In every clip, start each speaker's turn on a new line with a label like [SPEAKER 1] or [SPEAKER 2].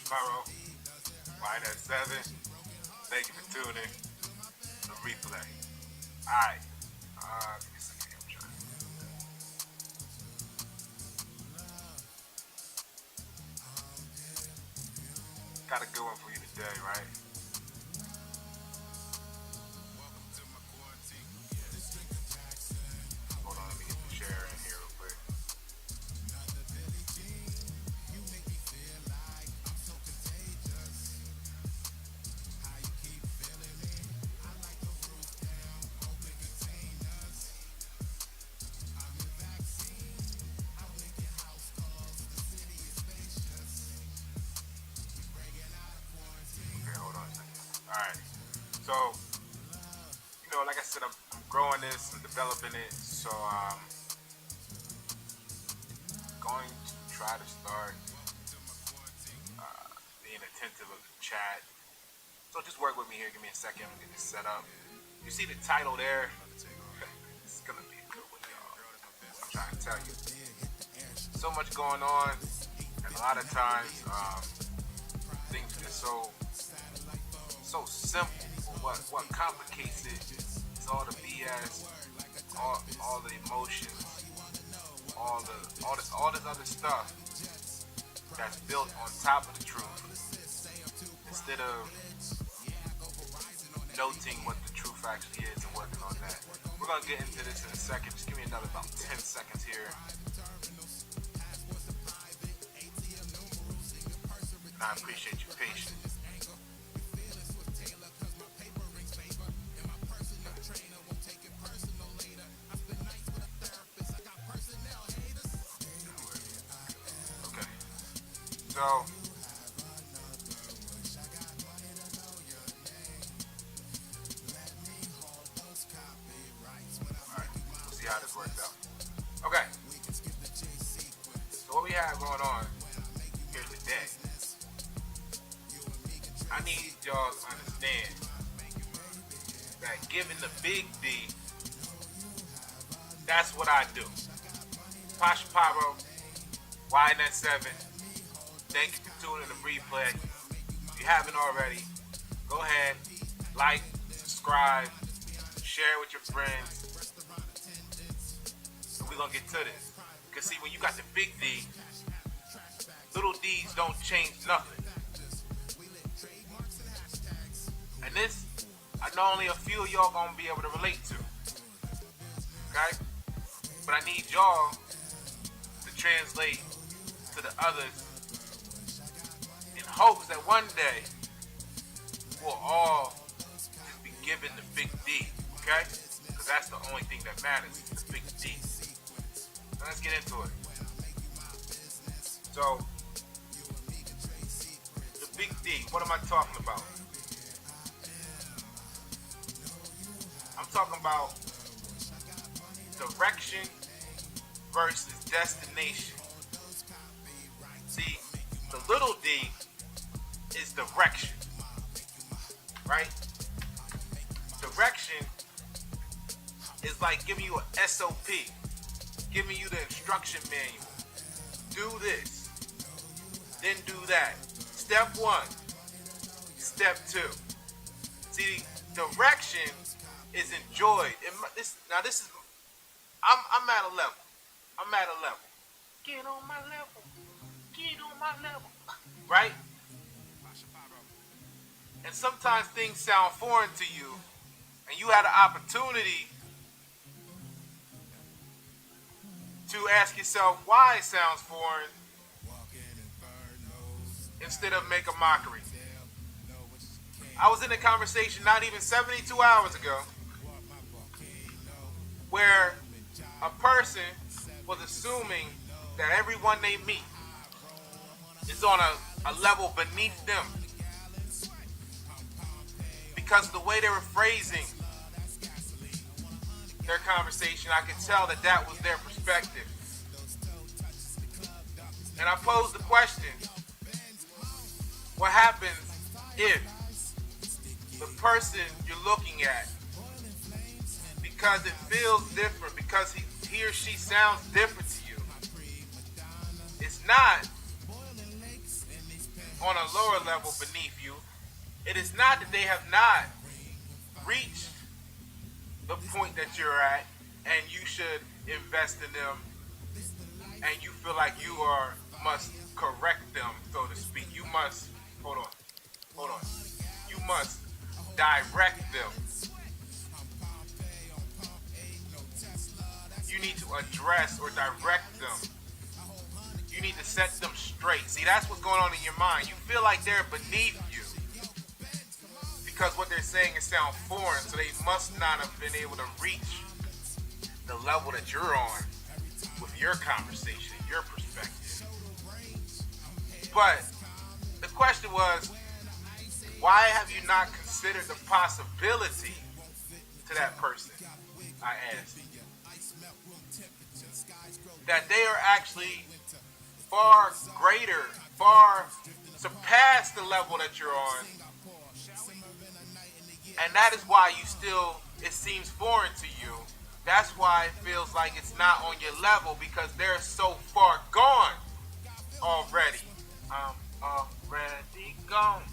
[SPEAKER 1] Pyro, Wine at 7. Thank you for tuning. The replay. Alright. Give me a second here. I'm trying. Got a good one for you today, right? Hold on, let me get the share in here real quick. Okay, hold on a second. Alright. So, like I said, I'm growing this, I'm developing it, so going to try to start being attentive of the chat. So just work with me here. Give me a second. I'm gonna get this set up. You see the title there? It's gonna be a good one, y'all. I'm trying to tell you. So much going on, and a lot of times things get so simple. But what complicates it is all the BS, all the emotions, all this other stuff that's built on top of the truth, instead of noting what the truth actually is and working on that. We're gonna get into this in a second. Just give me another about 10 seconds here. And I appreciate your patience. Okay. So, how this works out. Okay. So what we have going on here today, I need y'all to understand that given the big D, that's what I do. Pasha Pyro, YNet7, thank you for tuning in the replay. If you haven't already, go ahead, like, subscribe, share with your friends. We're gonna get to this. Because see, when you got the big D, little D's don't change nothing. And this, I know only a few of y'all gonna be able to relate to. Okay? But I need y'all to translate to the others in hopes that one day we'll all just be given the big D. Okay? Because that's the only thing that matters, the big D. Let's get into it. So, the big D, what am I talking about? I'm talking about direction versus destination. See, the little d is direction, right? Direction is like giving you an SOP. Giving you the instruction manual. Do this. Then do that. Step 1. Step 2. See, direction is enjoyed. I'm at a level. I'm at a level. Get on my level. Get on my level. Right? And sometimes things sound foreign to you, and you had an opportunity to ask yourself why it sounds foreign instead of make a mockery. I was in a conversation not even 72 hours ago where a person was assuming that everyone they meet is on a level beneath them because of the way they were phrasing their conversation. I could tell that was their perspective. And I posed the question, what happens if the person you're looking at, because it feels different, because he or she sounds different to you, it's not on a lower level beneath you, it is not that they have not reached the point that you're at and you should invest in them and you feel like you must correct them, so to speak. You must, hold on. You must direct them. You need to address or direct them. You need to set them straight. See, that's what's going on in your mind. You feel like they're beneath you because what they're saying is sound foreign, so they must not have been able to reach the level that you're on with your conversation, your perspective. But the question was, why have you not considered the possibility to that person? I asked. That they are actually far greater, far surpass the level that you're on. And that is why it seems foreign to you. That's why it feels like it's not on your level, because they're so far gone already. I'm already gone,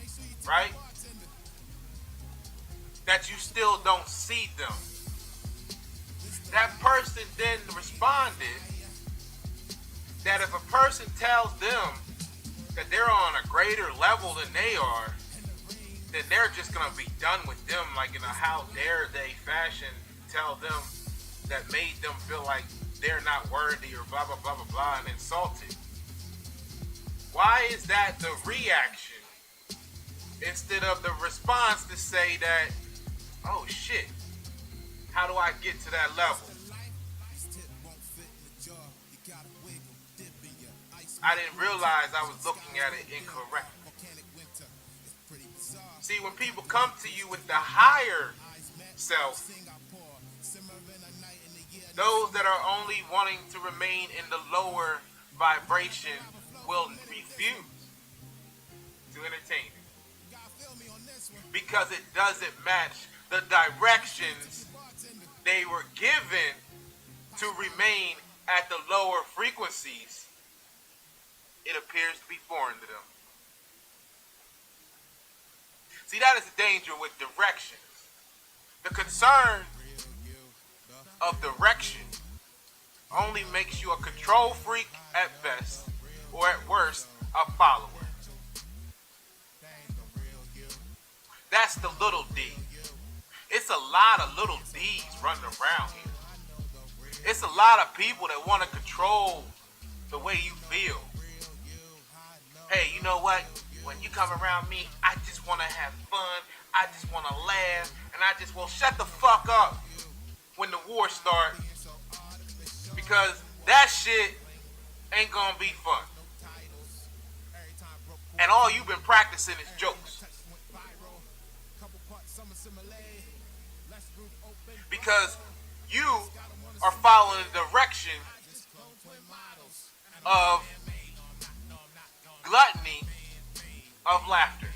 [SPEAKER 1] right? That you still don't see them. That person then responded that if a person tells them that they're on a greater level than they are, then they're just going to be done with them, like in a how dare they fashion, tell them that made them feel like they're not worthy or blah, blah, blah, blah, blah, and insulted. Why is that the reaction instead of the response to say that, oh shit, how do I get to that level? I didn't realize I was looking at it incorrectly. See, when people come to you with the higher self, those that are only wanting to remain in the lower vibration will refuse to entertain it because it doesn't match the directions they were given to remain at the lower frequencies. It appears to be foreign to them. See, that is the danger with directions. The concern of direction only makes you a control freak at best, or at worst, a follower. That's the little D. It's a lot of little D's running around here. It's a lot of people that want to control the way you feel. Hey, you know what? When you come around me, I just want to have fun. I just want to laugh. And I just, well, shut the fuck up when the war starts. Because that shit ain't going to be fun. And all you've been practicing is jokes. Because you are following the direction of gluttony of laughter.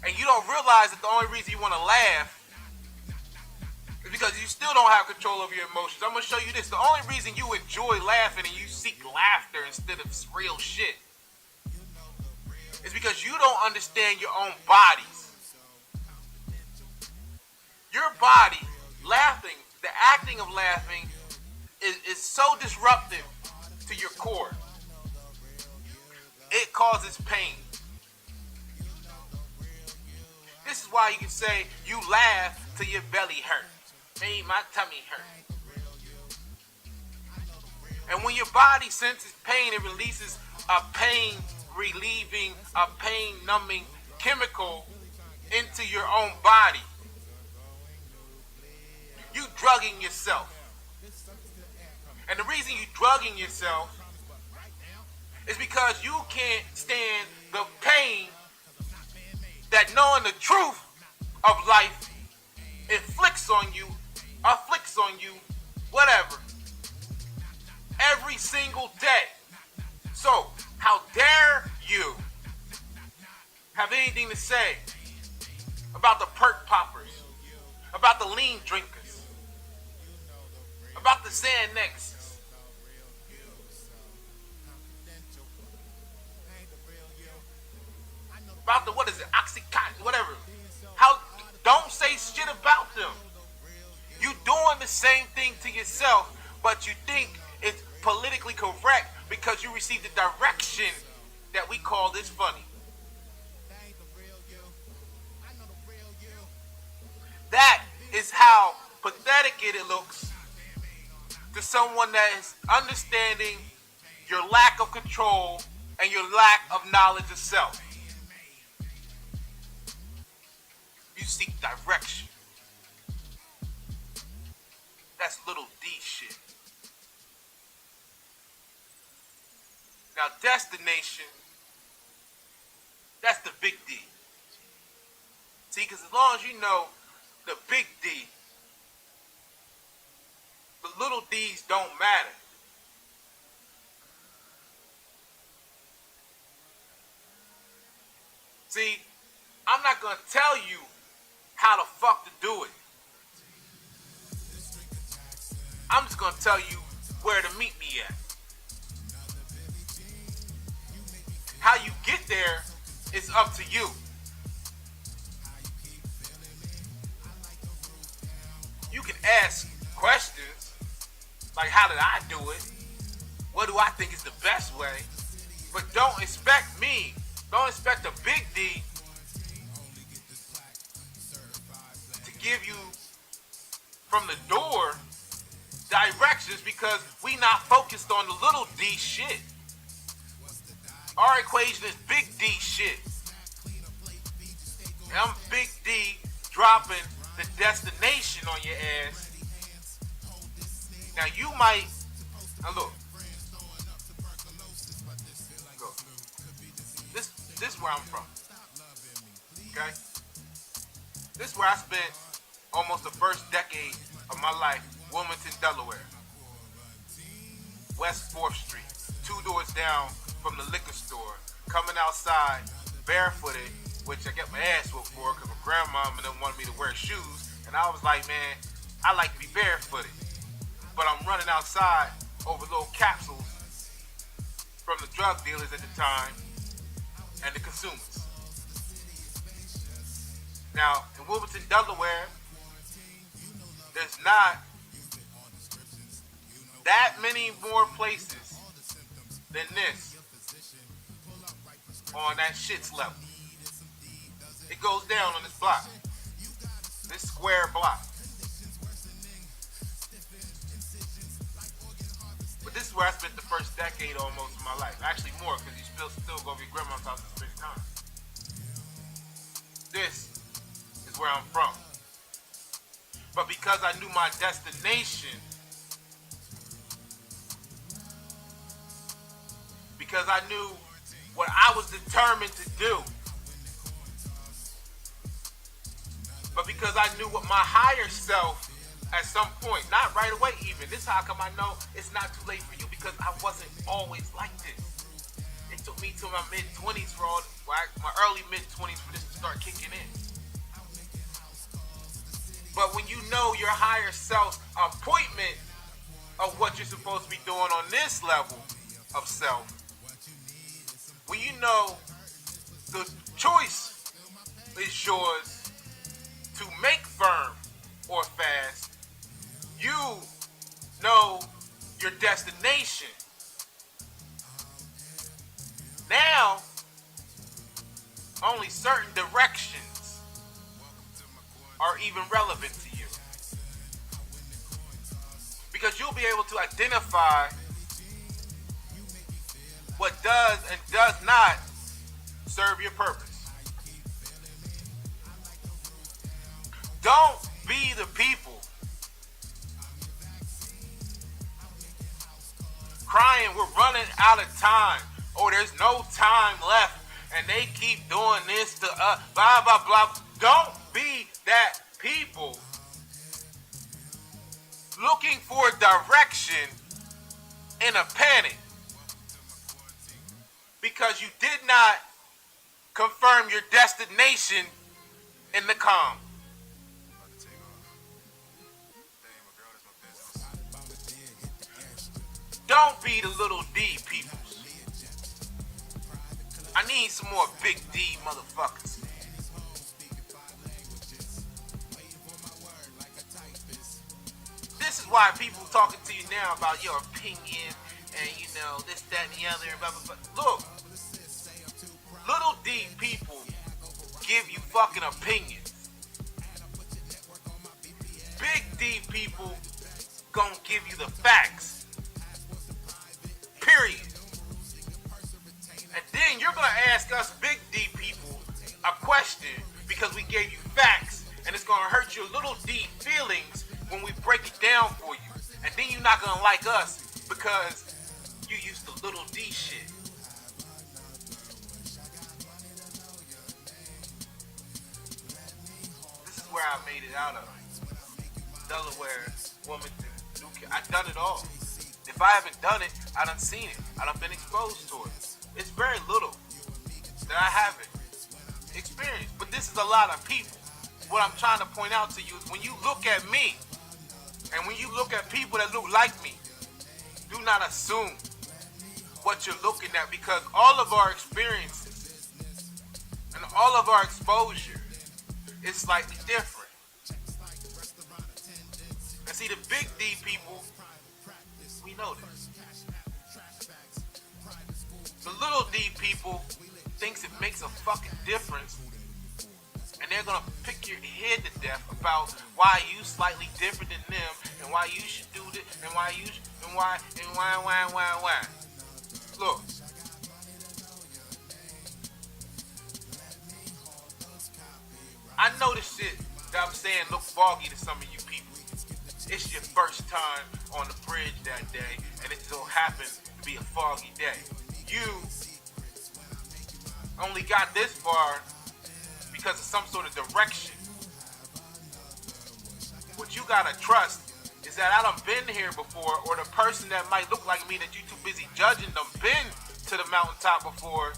[SPEAKER 1] And you don't realize that the only reason you want to laugh is because you still don't have control over your emotions. I'm going to show you this. The only reason you enjoy laughing and you seek laughter instead of real shit is because you don't understand your own bodies. Your body, laughing, the acting of laughing is so disruptive to your core. It causes pain. This is why you can say you laugh till your belly hurt. Hey, my tummy hurt. And when your body senses pain, it releases a pain relieving, a pain numbing chemical into your own body. You drugging yourself. And the reason you drugging yourself is because you can't stand the pain that knowing the truth of life afflicts on you, whatever, every single day. So, how dare you have anything to say about the perk poppers, about the lean drinkers, about the Xanaxes, about the, what is it, Oxycontin, whatever. How, don't say shit about them. You doing the same thing to yourself, but you think it's politically correct because you received the direction that we call this funny. That is how pathetic it looks to someone that is understanding your lack of control and your lack of knowledge of self. You seek direction. That's little D shit. Now, destination, that's the big D. See, because as long as you know the big D, the little D's don't matter. See, I'm not going to tell you how the fuck to do it. I'm just going to tell you where to meet me at. How you get there is up to you. You can ask questions like, how did I do it? What do I think is the best way? But don't expect me, don't expect a big D to give you from the door directions, because we not focused on the little D shit. Our equation is big D shit. And I'm big D dropping the destination on your ass. Now you might, now look. This is where I'm from. Okay? This is where I spent almost the first decade of my life, Wilmington, Delaware. West 4th Street, 2 doors down from the liquor store, coming outside barefooted, which I get my ass whooped for because my grandmama didn't want me to wear shoes. And I was like, man, I like to be barefooted. But I'm running outside over little capsules from the drug dealers at the time and the consumers. Now, in Wilmington, Delaware, there's not that many more places than this on that shit's level. It goes down on this block, this square block. But this is where I spent the first decade almost of my life. Actually more, because you still go to your grandma's house and spend time. This is where I'm from. But because I knew my destination, because I knew what I was determined to do, but because I knew what my higher self at some point, not right away even, this is how come I know it's not too late for you, because I wasn't always like this. It took me to my mid-20s my early mid-20s for this to start kicking in. But when you know your higher self's appointment of what you're supposed to be doing on this level of self, when you know the choice is yours to make firm or fast, you know your destination. Now, only certain directions are even relevant to you, because you'll be able to identify what does and does not serve your purpose. Don't be the people crying, we're running out of time, or there's no time left, and they keep doing this to us, blah, blah, blah. Don't be that people looking for direction in a panic because you did not confirm your destination in the calm. Don't be the little D people. I need some more Big D motherfuckers. This is why people talking to you now about your opinion and this, that, and the other and blah blah blah. Look, little D people give you fucking opinions. Big D people gonna give you the facts. Period. And then you're gonna ask us Big D people a question because we gave you facts, and it's gonna hurt your little D feelings when we break it down for you. And then you're not gonna like us because you used the little D shit. This is where I made it out of. Delaware, Wilmington, Newcastle. I've done it all. If I haven't done it, I done seen it. I done been exposed to it. It's very little that I haven't experienced. But this is a lot of people. What I'm trying to point out to you is when you look at me and when you look at people that look like me, do not assume what you're looking at, because all of our experiences and all of our exposure is slightly different. And see, the Big D people, we know this. The little D people thinks it makes a fucking difference, and they're gonna pick your head to death about why you slightly different than them, and why you should do this, and why you should, and why. Look. I know this shit that I'm saying look foggy to some of you people. It's your first time on the bridge that day, and it so happens to be a foggy day. You only got this far because of some sort of direction. What you gotta trust is that I done been here before, or the person that might look like me that you too busy judging done been to the mountaintop before.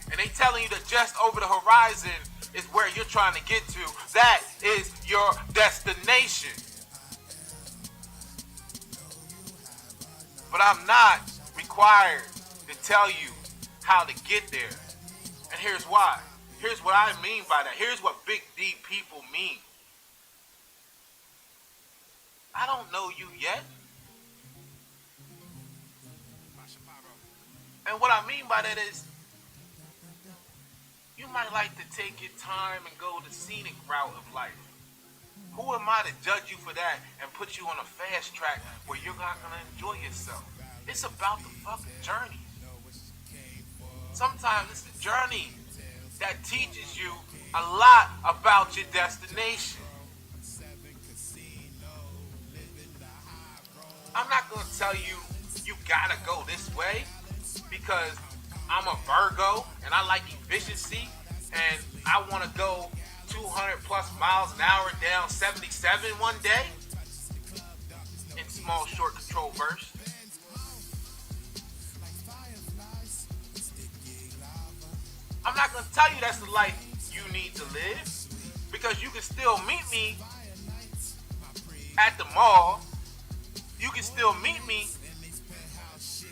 [SPEAKER 1] And they telling you that just over the horizon is where you're trying to get to. That is your destination. But I'm not required to tell you how to get there. And here's why. Here's what I mean by that. Here's what Big D people mean. I don't know you yet. And what I mean by that is, you might like to take your time and go the scenic route of life. Who am I to judge you for that and put you on a fast track where you're not going to enjoy yourself? It's about the fucking journey. Sometimes it's the journey that teaches you a lot about your destination. I'm not going to tell you you got to go this way because I'm a Virgo and I like efficiency and I want to go 200 plus miles an hour down 77 one day in small short control bursts. I'm not going to tell you that's the life you need to live, because you can still meet me at the mall. You can still meet me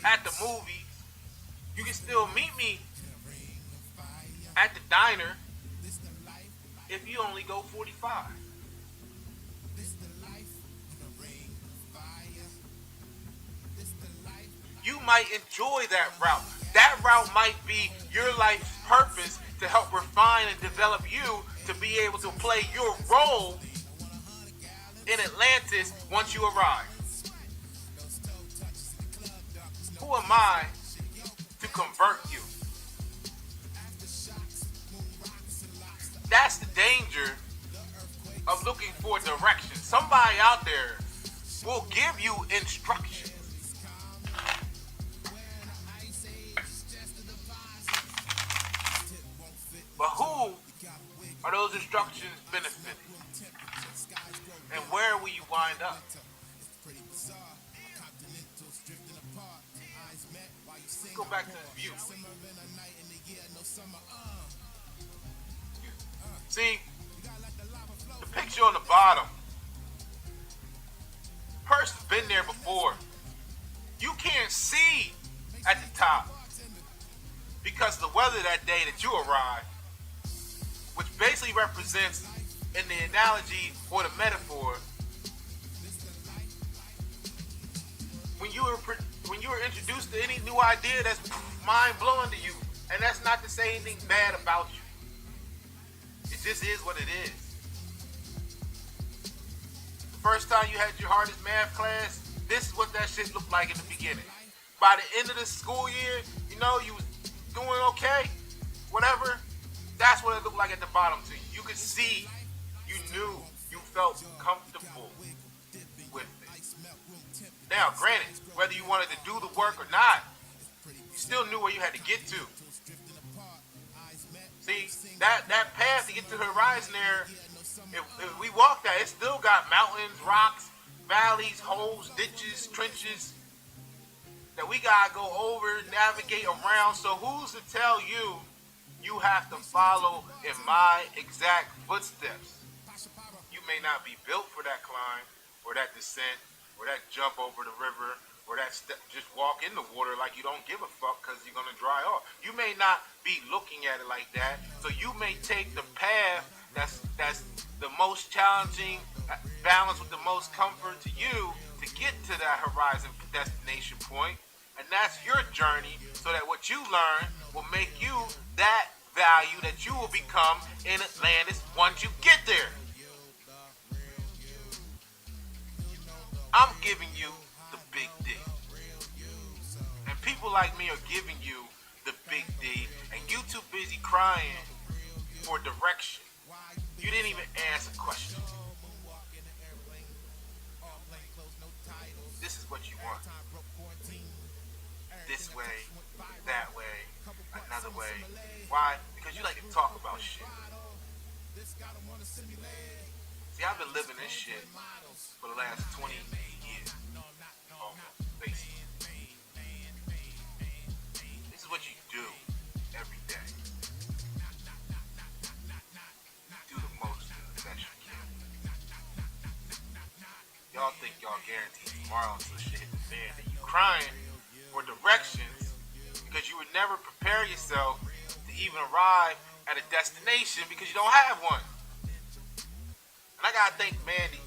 [SPEAKER 1] at the movies. You can still meet me at the diner if you only go 45. You might enjoy that route. That route might be your life's purpose to help refine and develop you to be able to play your role in Atlantis once you arrive. Who am I to convert you? That's the danger of looking for direction. Somebody out there will give you instructions. But who are those instructions benefiting? And where will you wind up? Let's go back to the view. See, the picture on the bottom. Person's been there before. You can't see at the top. Because the weather that day that you arrived, which basically represents in the analogy or the metaphor, when you were introduced to any new idea that's mind blowing to you, and that's not to say anything bad about you. It just is what it is. The first time you had your hardest math class, this is what that shit looked like in the beginning. By the end of the school year, you know, you was doing okay, whatever. That's what it looked like at the bottom to you. You could see, you knew, you felt comfortable with it. Now, granted, whether you wanted to do the work or not, you still knew where you had to get to. See, that path to get to the horizon there, if we walk that, it still got mountains, rocks, valleys, holes, ditches, trenches that we gotta go over, navigate around. So who's to tell you you have to follow in my exact footsteps? You may not be built for that climb, or that descent, or that jump over the river, or that just walk in the water like you don't give a fuck because you're gonna dry off. You may not be looking at it like that, so you may take the path that's the most challenging, balanced with the most comfort to you to get to that horizon destination point, and that's your journey. So that what you learn will make you that value that you will become in Atlantis once you get there. I'm giving you the big D. And people like me are giving you the big D. And you too busy crying for direction. You didn't even ask a question. This is what you want. This way, that way, another way. Why? Because you like to talk about shit. See, I've been living this shit for the last 20 years. Almost, basically. This is what you do every day. Do the most that you can. Y'all think y'all guaranteed tomorrow until shit hit the fan. And you crying for directions because you would never prepare yourself to even arrive at a destination because you don't have one. And I gotta thank Mandy.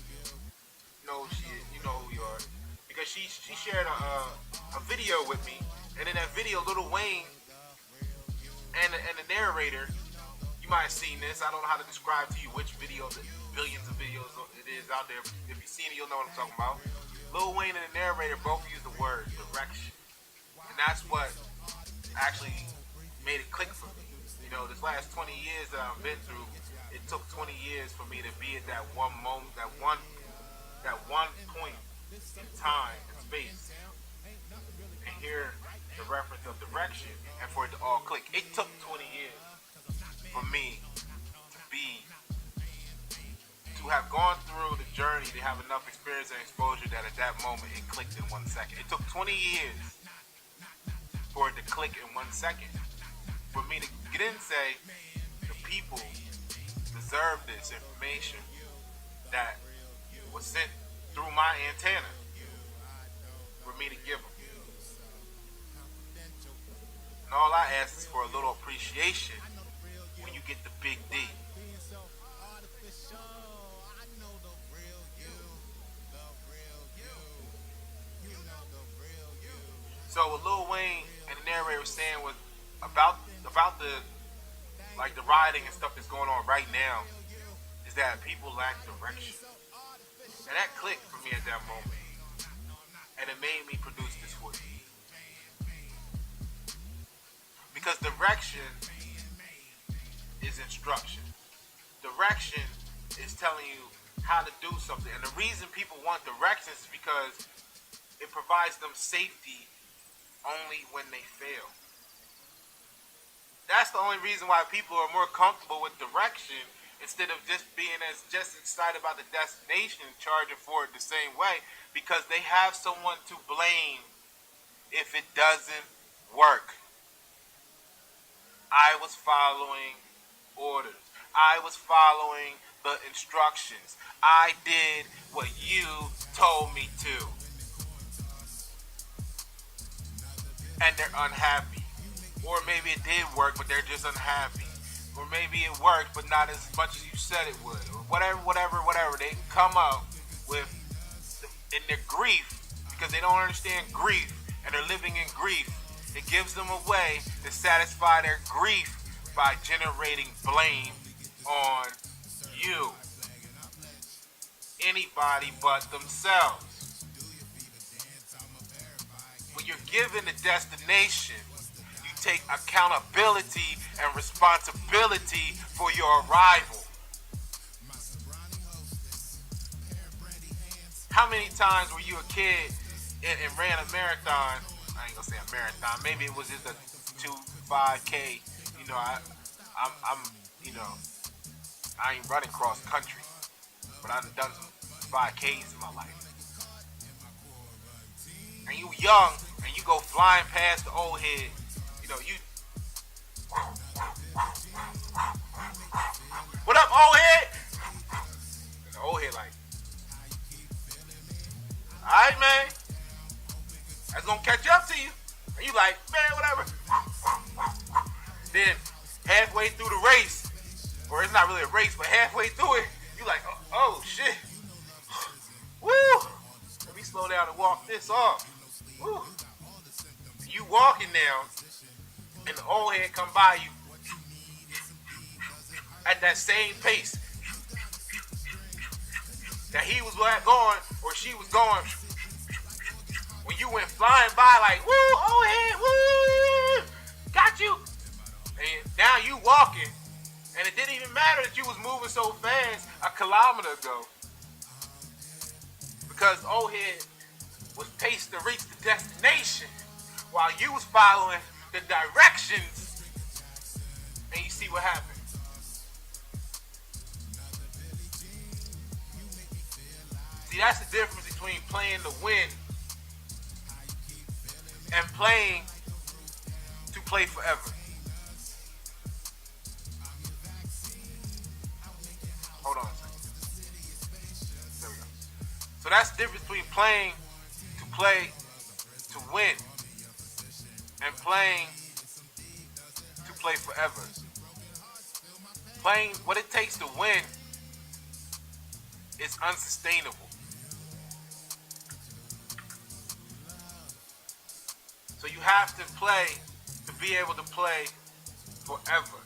[SPEAKER 1] You know who you are, because she shared a video with me, and in that video, Lil Wayne and the narrator, you might have seen this. I don't know how to describe to you which video, the billions of videos it is out there. But if you've seen it, you'll know what I'm talking about. Lil Wayne and the narrator both use the word direction, and that's what actually made it click for me. You know, this last 20 years that I've been through, it took 20 years for me to be at that one moment, that one point in time and space, and hear the reference of direction, and for it to all click. It took 20 years for me to have gone through the journey, to have enough experience and exposure that at that moment it clicked in 1 second. It took 20 years for it to click in 1 second. For me to get in and say, the people deserve this information that was sent through my antenna, for me to give them. And all I ask is for a little appreciation when you get the big D. So what Lil Wayne and the narrator was saying was about the rioting and stuff that's going on right now, is that people lack direction. And that clicked for me at that moment. And it made me produce this for you. Because direction is instruction. Direction is telling you how to do something. And the reason people want directions is because it provides them safety only when they fail. That's the only reason why people are more comfortable with direction instead of just being just excited about the destination and charging for it the same way, because they have someone to blame if it doesn't work. I was following orders. I was following the instructions. I did what you told me to. and they're unhappy. Or maybe it did work, but they're just unhappy. Or maybe it worked, but not as much as you said it would. Or whatever. They come up with, in their grief, because they don't understand grief, and they're living in grief. It gives them a way to satisfy their grief by generating blame on you. Anybody but themselves. When you're given a destination, you take accountability and responsibility for your arrival. How many times were you a kid and ran a marathon? I ain't gonna say a marathon. Maybe it was just a 5K. You know, I'm I ain't running cross country, but I've done some 5Ks in my life. And you young, and you go flying past the old head. You know, you. What up, old head? And the old head like, all right, man. That's gonna catch up to you. And you like, man, whatever. Then halfway through the race, or it's not really a race, but halfway through it, you like, oh shit. Woo! Let me slow down and walk this off. Woo! You walking now, and the old head come by you at that same pace that he was going, or she was going, when you went flying by like, woo, old head, woo, got you. And now you walking, and it didn't even matter that you was moving so fast a kilometer ago, because old head was paced to reach the destination while you was following the directions. And you see what happened. See, that's the difference between playing to win and playing to play forever. Hold on a second. There we go. So that's the difference between playing to play to win and playing to play forever. Playing, what it takes to win is unsustainable. So you have to play to be able to play forever.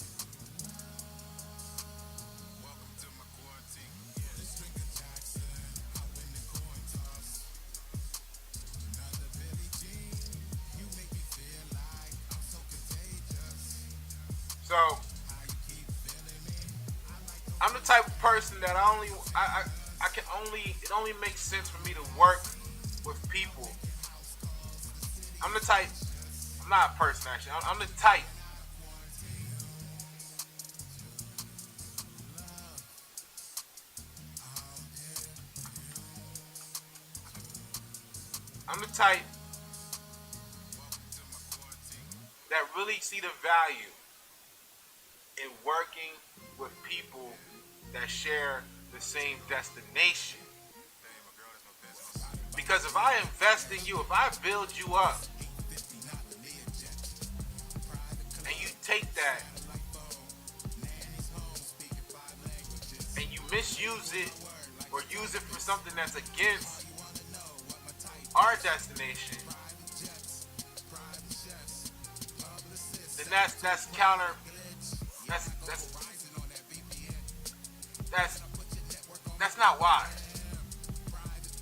[SPEAKER 1] So I'm the type of person that it only makes sense for me to work with people. I'm not a person actually, I'm the type that really see the value in working with people that share the same destination. Because if I invest in you, if I build you up, and you take that and you misuse it or use it for something that's against our destination, then that's counter. That's not wise.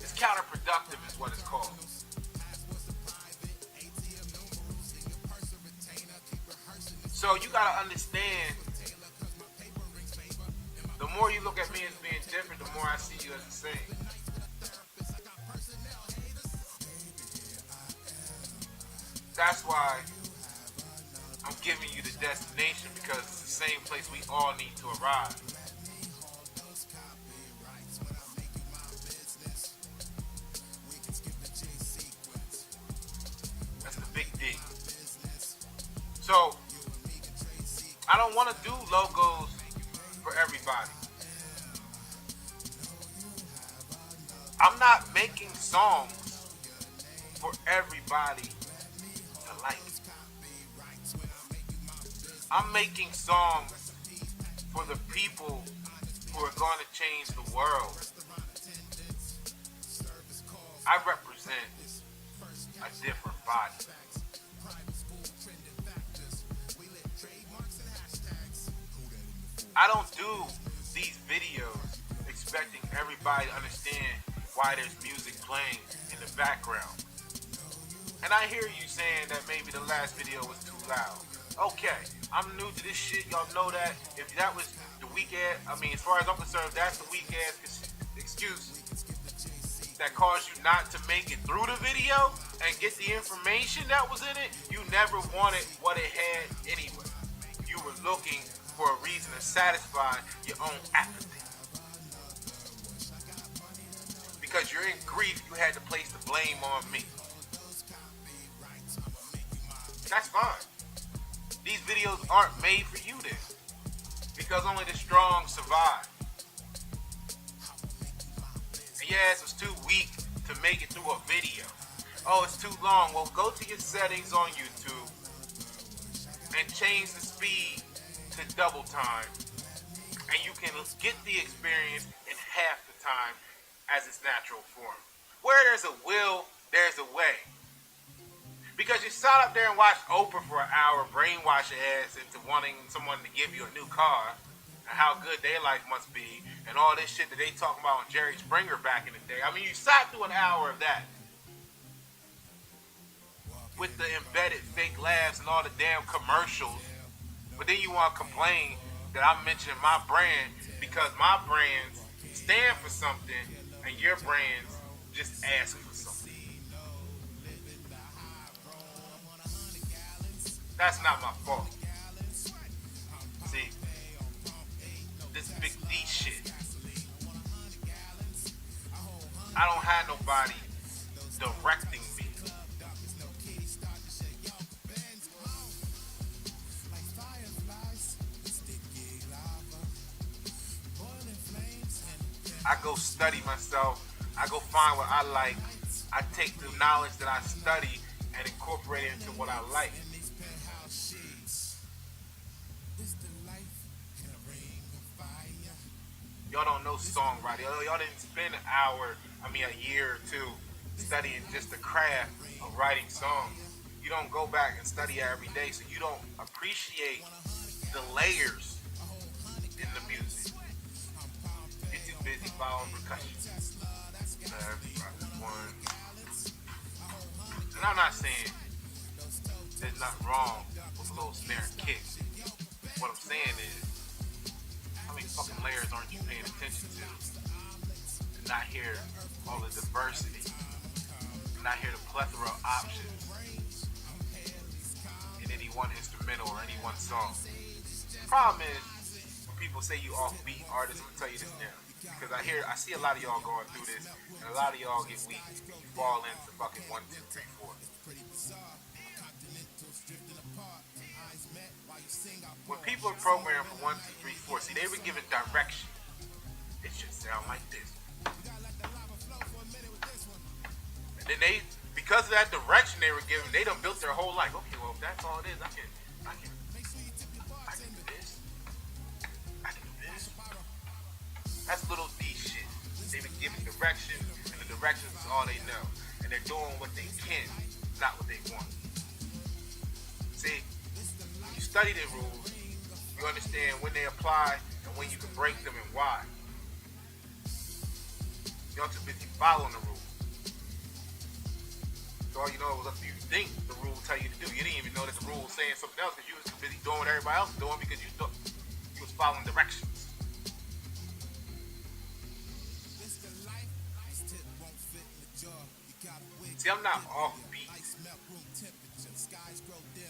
[SPEAKER 1] It's counterproductive is what it's called. So you gotta understand, the more you look at me as being different, the more I see you as the same. That's why I'm giving you the destination, because it's the same place we all need to arrive. That's the big D. So I don't want to do logos for everybody. I'm not making songs for everybody to like. I'm making songs for the people who are going to change the world. I represent a different body. I don't do these videos expecting everybody to understand why there's music playing in the background. And I hear you saying that maybe the last video was too loud. Okay, I'm new to this shit. Y'all know that. If that was the weak ass, I mean, as far as I'm concerned, if that's the weak ass excuse that caused you not to make it through the video and get the information that was in it, you never wanted what it had anyway. You were looking for a reason to satisfy your own apathy. Because you're in grief, you had to place the blame on me. That's fine. These videos aren't made for you then. Because only the strong survive. And yes, it was too weak to make it through a video. Oh, it's too long. Well, go to your settings on YouTube and change the speed to double time. And you can get the experience in half the time as its natural form. Where there's a will, there's a way. Because you sat up there and watched Oprah for an hour, brainwash your ass into wanting someone to give you a new car, and how good their life must be, and all this shit that they talk about on Jerry Springer back in the day. I mean, you sat through an hour of that. With the embedded fake laughs and all the damn commercials. But then you want to complain that I'm mentioning my brand because my brands stand for something and your brands just ask for something. That's not my fault. See, this Big D shit. I don't have nobody directing me. I go study myself. I go find what I like. I take the knowledge that I study and incorporate it into what I like. Y'all don't know songwriting. Y'all didn't spend a year or two studying just the craft of writing songs. You don't go back and study it every day, so you don't appreciate the layers in the music. You're too busy following percussion. And I'm not saying there's nothing wrong with a little snare and kick. What I'm saying is, how many fucking layers aren't you paying attention to? And not hear all the diversity. And not hear the plethora of options in any one instrumental or any one song. The problem is, when people say you offbeat artists, I'm gonna tell you this now. Because I see a lot of y'all going through this, and a lot of y'all get weak. You fall into fucking 1, 2, 3, 4. When people are programmed for 1, 2, 3, 4, see, they were given direction. It should sound like this. And then because of that direction they were given, they done built their whole life. Okay, well, if that's all it is, I can do this. I can do this. That's little D shit. They've been given direction, and the direction is all they know. And they're doing what they can, not what they want. See, you study the rules, you understand when they apply and when you can break them and why. Y'all too busy following the rules. So all you know is what you think the rules tell you to do. You didn't even know that the rule was saying something else because you was too busy doing what everybody else was doing because you thought you was following directions. See, I'm not offbeat.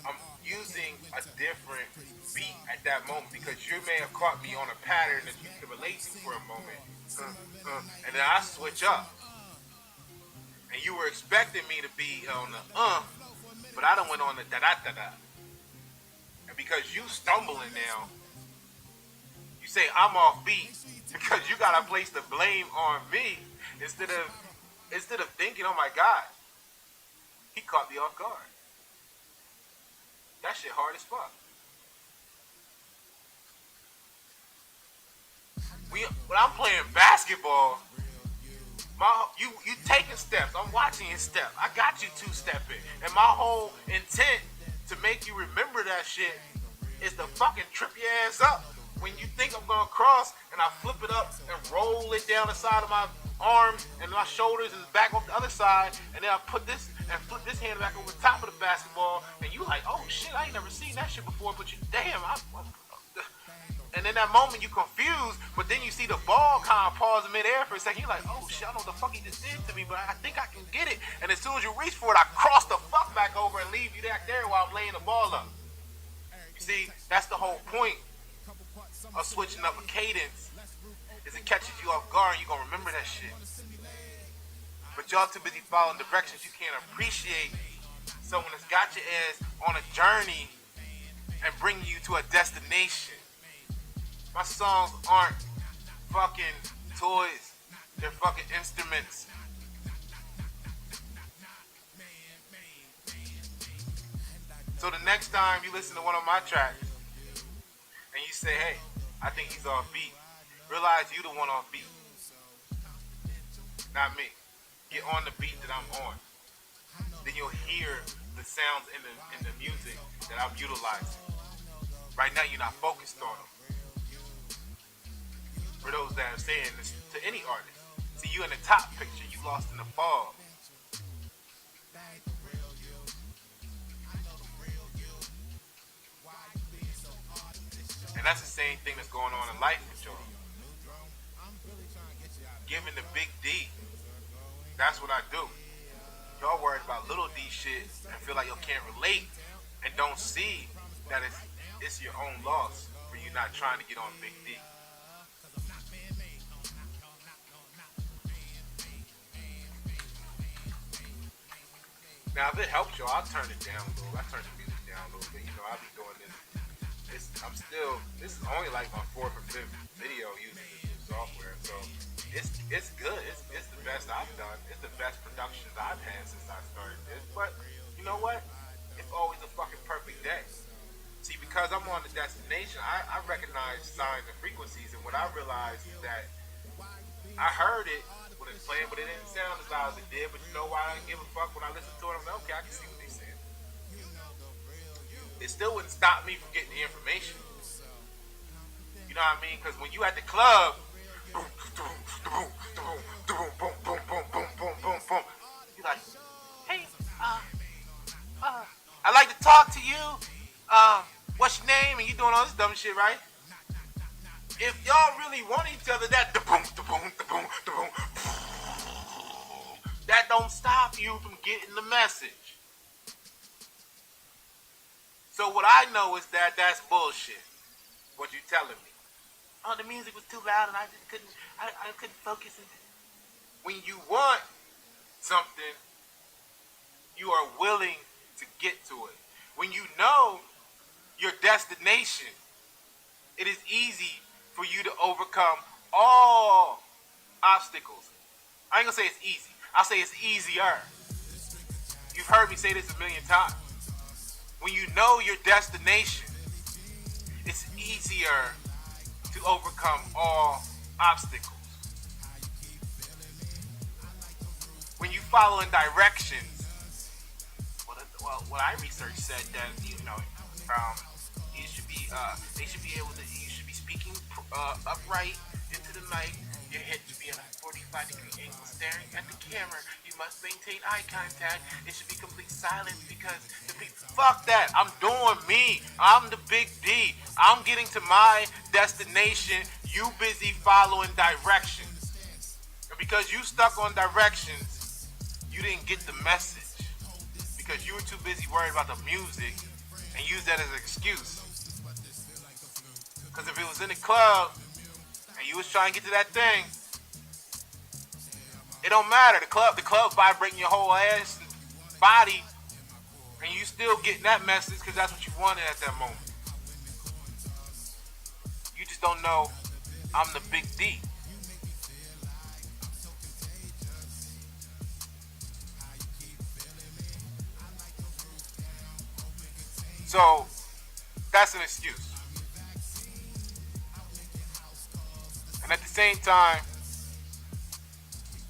[SPEAKER 1] I'm using a different beat at that moment because you may have caught me on a pattern that you can relate to for a moment. And then I switch up. And you were expecting me to be on the but I done went on the da-da-da-da. And because you stumbling now, you say I'm offbeat because you gotta place the blame on me instead of thinking, oh my God, he caught me off guard. That shit hard as fuck. When I'm playing basketball, you taking steps. I'm watching you step. I got you two-stepping. And my whole intent to make you remember that shit is to fucking trip your ass up. When you think I'm gonna cross and I flip it up and roll it down the side of my arms and my shoulders is back off the other side, and then I put this and flip this hand back over the top of the basketball, and you like, oh shit, I ain't never seen that shit before, but you, damn, and in that moment you confused, but then you see the ball kind of pause in midair for a second. You're like, oh shit, I don't know what the fuck he just did to me, but I think I can get it. And as soon as you reach for it, I cross the fuck back over and leave you back there while I'm laying the ball up. You see, that's the whole point of switching up a cadence, is it catches you off guard and you're gonna remember that shit. But y'all too busy following directions, you can't appreciate someone that's got your ass on a journey and bringing you to a destination. My songs aren't fucking toys, they're fucking instruments. So the next time you listen to one of my tracks and you say, hey, I think he's off beat, realize you the one off beat, not me. Get on the beat that I'm on. Then you'll hear the sounds in the music that I'm utilizing. Right now you're not focused on them. For those that are saying this to any artist, see you in the top picture, you lost in the fog. And that's the same thing that's going on in life with y'all. Giving the big D. That's what I do. Y'all worried about little D shit and feel like you can't relate and don't see that it's your own loss for you not trying to get on big D. Now, if it helps y'all, I'll turn it down a little. I turn the music down a little bit. You know, I'll be doing this. This is only like my 4th or 5th video using this new software. So it's good. It's the best I've done. It's the best productions I've had since I started this. But you know what? It's always a fucking perfect day. See, because I'm on the destination, I recognize signs and frequencies. And what I realized is that I heard it when it's playing, but it didn't sound as loud as it did. But you know why I didn't give a fuck when I listened to it? I'm like, okay, I can see what they're saying. It still wouldn't stop me from getting the information. You know what I mean? Because when you at the club, boom, boom, boom, boom, boom, boom, boom, boom, boom, boom, boom, boom, you're like, hey, I'd like to talk to you. What's your name? And you doing all this dumb shit, right? If y'all really want each other, that boom, boom, boom, boom, that don't stop you from getting the message. So what I know is that that's bullshit. What you telling me? Oh, the music was too loud and I just couldn't focus. When you want something, you are willing to get to it. When you know your destination, it is easy for you to overcome all obstacles. I ain't gonna say it's easy. I'll say it's easier. You've heard me say this a million times. When you know your destination, it's easier to overcome all obstacles. When you follow in directions, what I researched said that you should be they should be able to, you should be speaking upright into the mic. Your head should be at a 45-degree angle, staring at the camera. You must maintain eye contact. It should be complete silence because fuck that. I'm doing me. I'm the big D. I'm getting to my destination. You busy following directions. And because you stuck on directions, you didn't get the message. Because you were too busy worried about the music and use that as an excuse. Because if it was in the club and you was trying to get to that thing, it don't matter. The club vibrating your whole ass and body, and you still getting that message because that's what you wanted at that moment. You just don't know I'm the big D. So that's an excuse. And at the same time,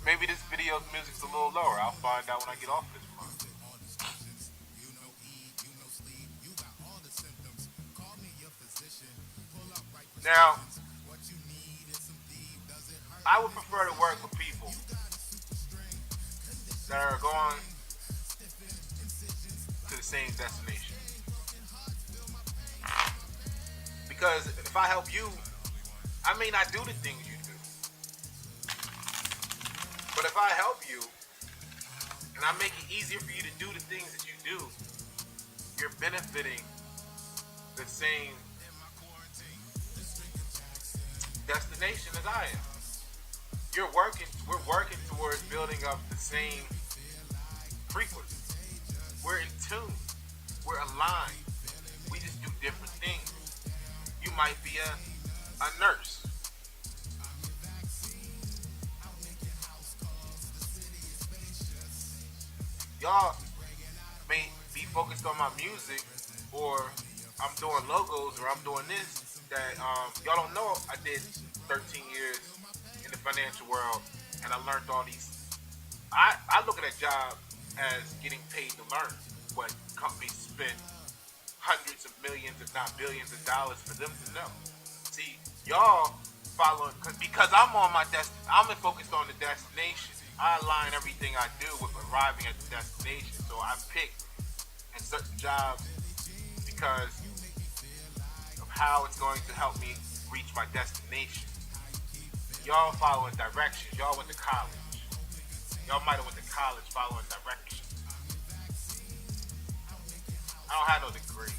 [SPEAKER 1] maybe this video's music's a little lower. I'll find out when I get off this month. Now, I would prefer to work with people that are going to the same destination. Because if I help you, I may not do the things you do. But if I help you and I make it easier for you to do the things that you do, you're benefiting the same destination as I am. We're working towards building up the same frequency. We're in tune. We're aligned. We just do different things. You might be a nurse. Y'all may be focused on my music, or I'm doing logos, or I'm doing this, that y'all don't know. I did 13 years in the financial world, and I learned all these. I look at a job as getting paid to learn what companies spend hundreds of millions, if not billions of dollars for them to know. See, y'all following, because I'm on my I'm focused on the destination. I align everything I do with arriving at the destination. So I pick in certain jobs because of how it's going to help me reach my destination. Y'all following directions. Y'all went to college. Y'all might have went to college following directions. I don't have no degree.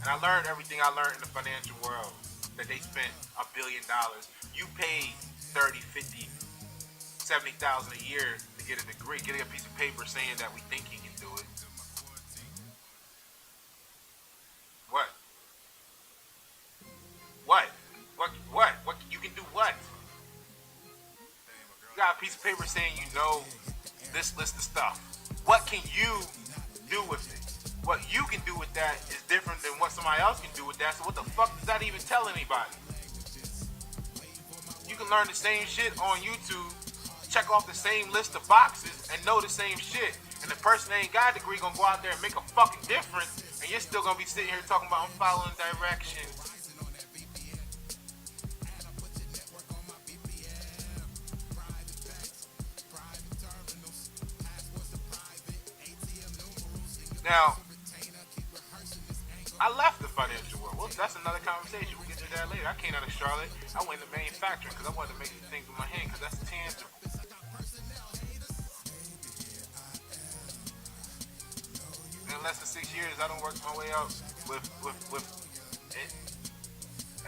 [SPEAKER 1] And I learned everything I learned in the financial world, that they spent $1 billion. You paid 30, 50, 70,000 a year to get a degree, getting a piece of paper saying that we think you can do it. What? What? You can do what? You got a piece of paper saying you know this list of stuff. What can you do with it? What you can do with that is different than what somebody else can do with that. So what the fuck does that even tell anybody? You can learn the same shit on YouTube, check off the same list of boxes, and know the same shit. And the person that ain't got a degree gonna go out there and make a fucking difference, and you're still gonna be sitting here talking about I'm following directions. Now, I left the financial world. Well, that's another conversation. We'll get to that later. I came out of Charlotte. I went into manufacturing because I wanted to make things with my hand because that's tangible. In less than 6 years, I don't work my way up with it.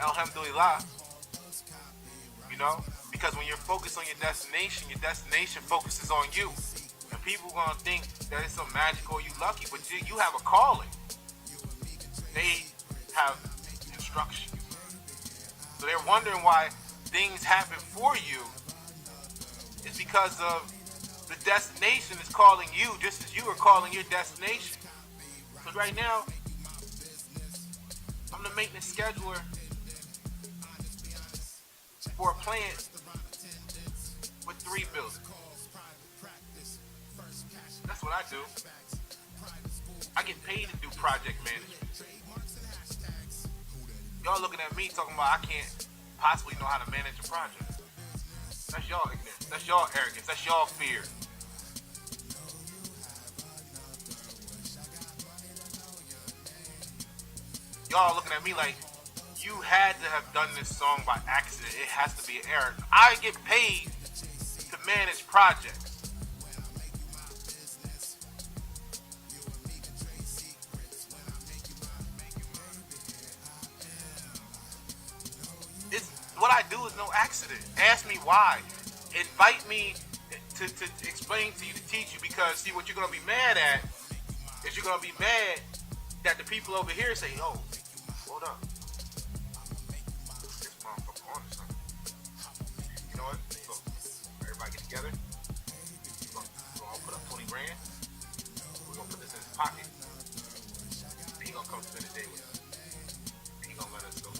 [SPEAKER 1] Alhamdulillah. You know? Because when you're focused on your destination focuses on you. And people are going to think that it's so magical, you lucky, but you have a calling. They have instruction. So they're wondering why things happen for you. It's because of the destination is calling you just as you are calling your destination. So right now, I'm the maintenance scheduler for a plant with 3 buildings. That's what I do. I get paid to do project management. Y'all looking at me talking about I can't possibly know how to manage a project. That's y'all ignorance. That's y'all arrogance. That's y'all fear. Y'all looking at me like you had to have done this song by accident. It has to be an error. I get paid to manage projects. What I do is no accident. Ask me why. Invite me to explain to you, to teach you, because see what you're going to be mad at is you're going to be mad that the people over here say, oh, hold up. This motherfucker on something. You know what? Look, everybody get together. We're going to put up 20 grand. We're going to put this in his pocket. And he's going to come spend the day with us. And he gonna let us go.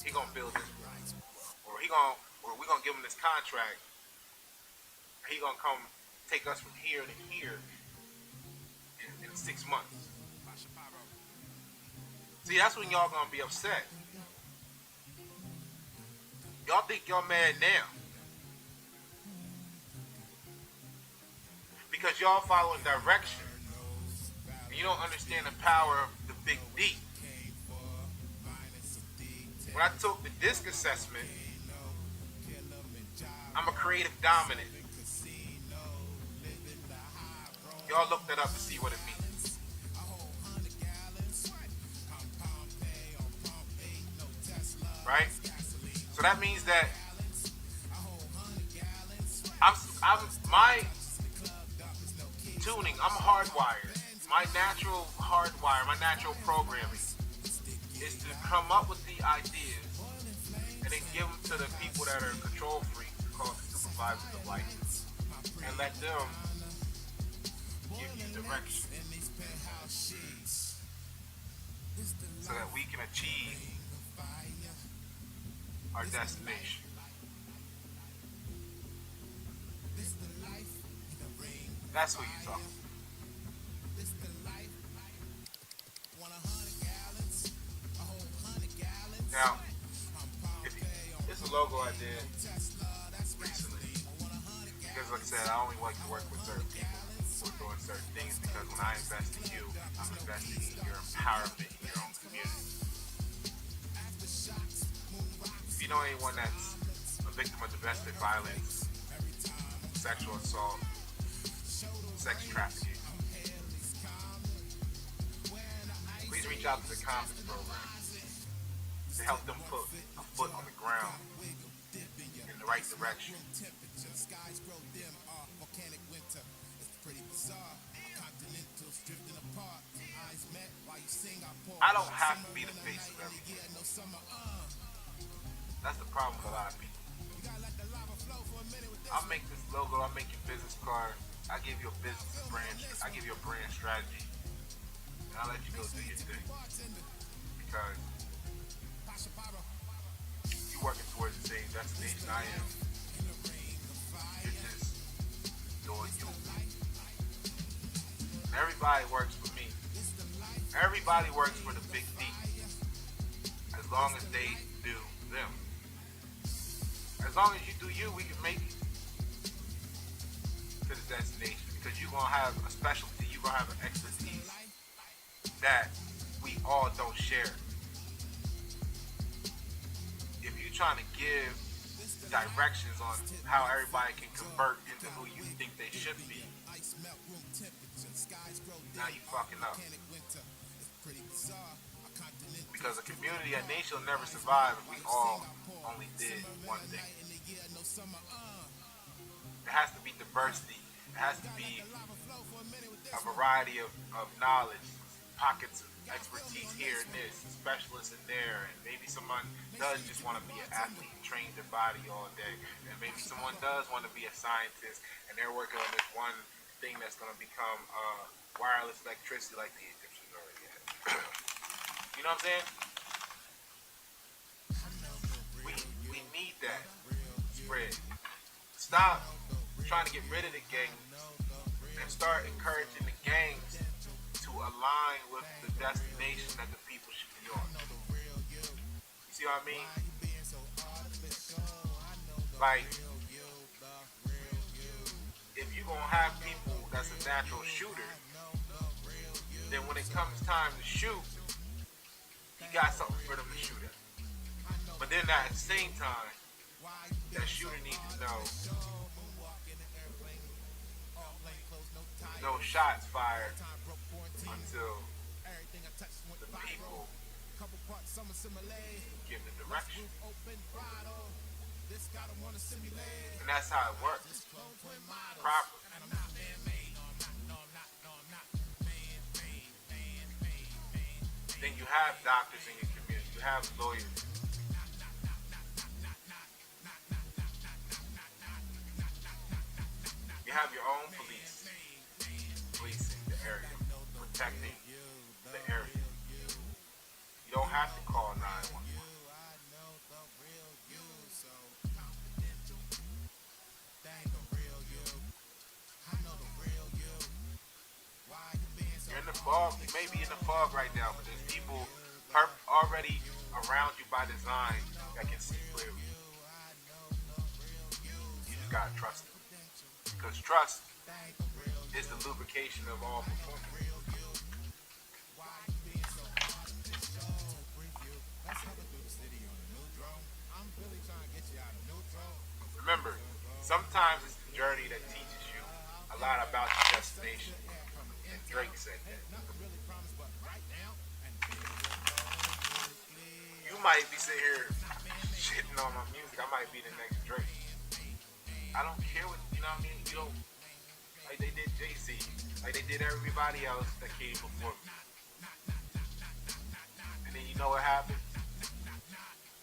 [SPEAKER 1] He gonna build this, or we gonna give him this contract. He gonna come take us from here to here in 6 months. See, that's when y'all gonna be upset. Y'all think y'all mad now because y'all following direction. And you don't understand the power of the big D. When I took the DISC assessment, I'm a creative dominant. Y'all look that up to see what it means. Right? So that means that my tuning, I'm hardwired. My natural hardwire, my natural programming is to come up with the ideas and then give them to the people that are control freaks, called the supervisors of life, and let them give you direction so that we can achieve our destination. That's what you're talking about. Now, it's a logo I did recently because, like I said, I only like to work with certain people who are doing certain things, because when I invest in you, I'm investing in your empowerment in your own community. If you know anyone that's a victim of domestic violence, sexual assault, sex trafficking, please reach out to the Compass program to help them put a foot on the ground in the right direction. I don't have to be the face of everything. That's the problem with a lot of people. I'll make this logo, I'll make your business card, I give you a business brand, I give you a brand strategy, and I'll let you go do your thing. Because you're working towards the same destination I am. You're just doing you. Everybody works for me. Everybody works for the big D. As long as they do them. As long as you do you, we can make it to the destination. Because you're going to have a specialty, you're going to have an expertise that we all don't share. If you're trying to give directions on how everybody can convert into who you think they should be, now you fucking up. Because a community, a nation will never survive if we all only did one thing. There has to be diversity. There has to be a variety of knowledge, pockets of expertise here and this, specialists in there, and maybe someone does just want to be an athlete and train their body all day, and maybe someone does want to be a scientist and they're working on this one thing that's going to become wireless electricity like the Egyptians already had. You know what I'm saying? We need that spread. Stop trying to get rid of the gangs and start encouraging the gangs to align with the destination that the people should be on. You see what I mean? Like, if you're going to have people that's a natural shooter, then when it comes time to shoot, you got something for them to shoot at. But then at the same time, that shooter needs to know no shots fired until the people give the direction. And that's how it works. Properly. Then you have doctors in your community. You have lawyers. You have your own police. Policing the area. Protecting the area. You don't have to call 911. You're in the fog. You may be in the fog right now, but there's people already around you by design that can see clearly. You just gotta trust them. Because trust is the lubrication of all performance. Remember, sometimes it's the journey that teaches you a lot about the destination. And Drake said that. You might be sitting here shitting on my music. I might be the next Drake. I don't care what, you know what I mean? You don't, like they did Jay-Z, like they did everybody else that came before me. And then you know what happens?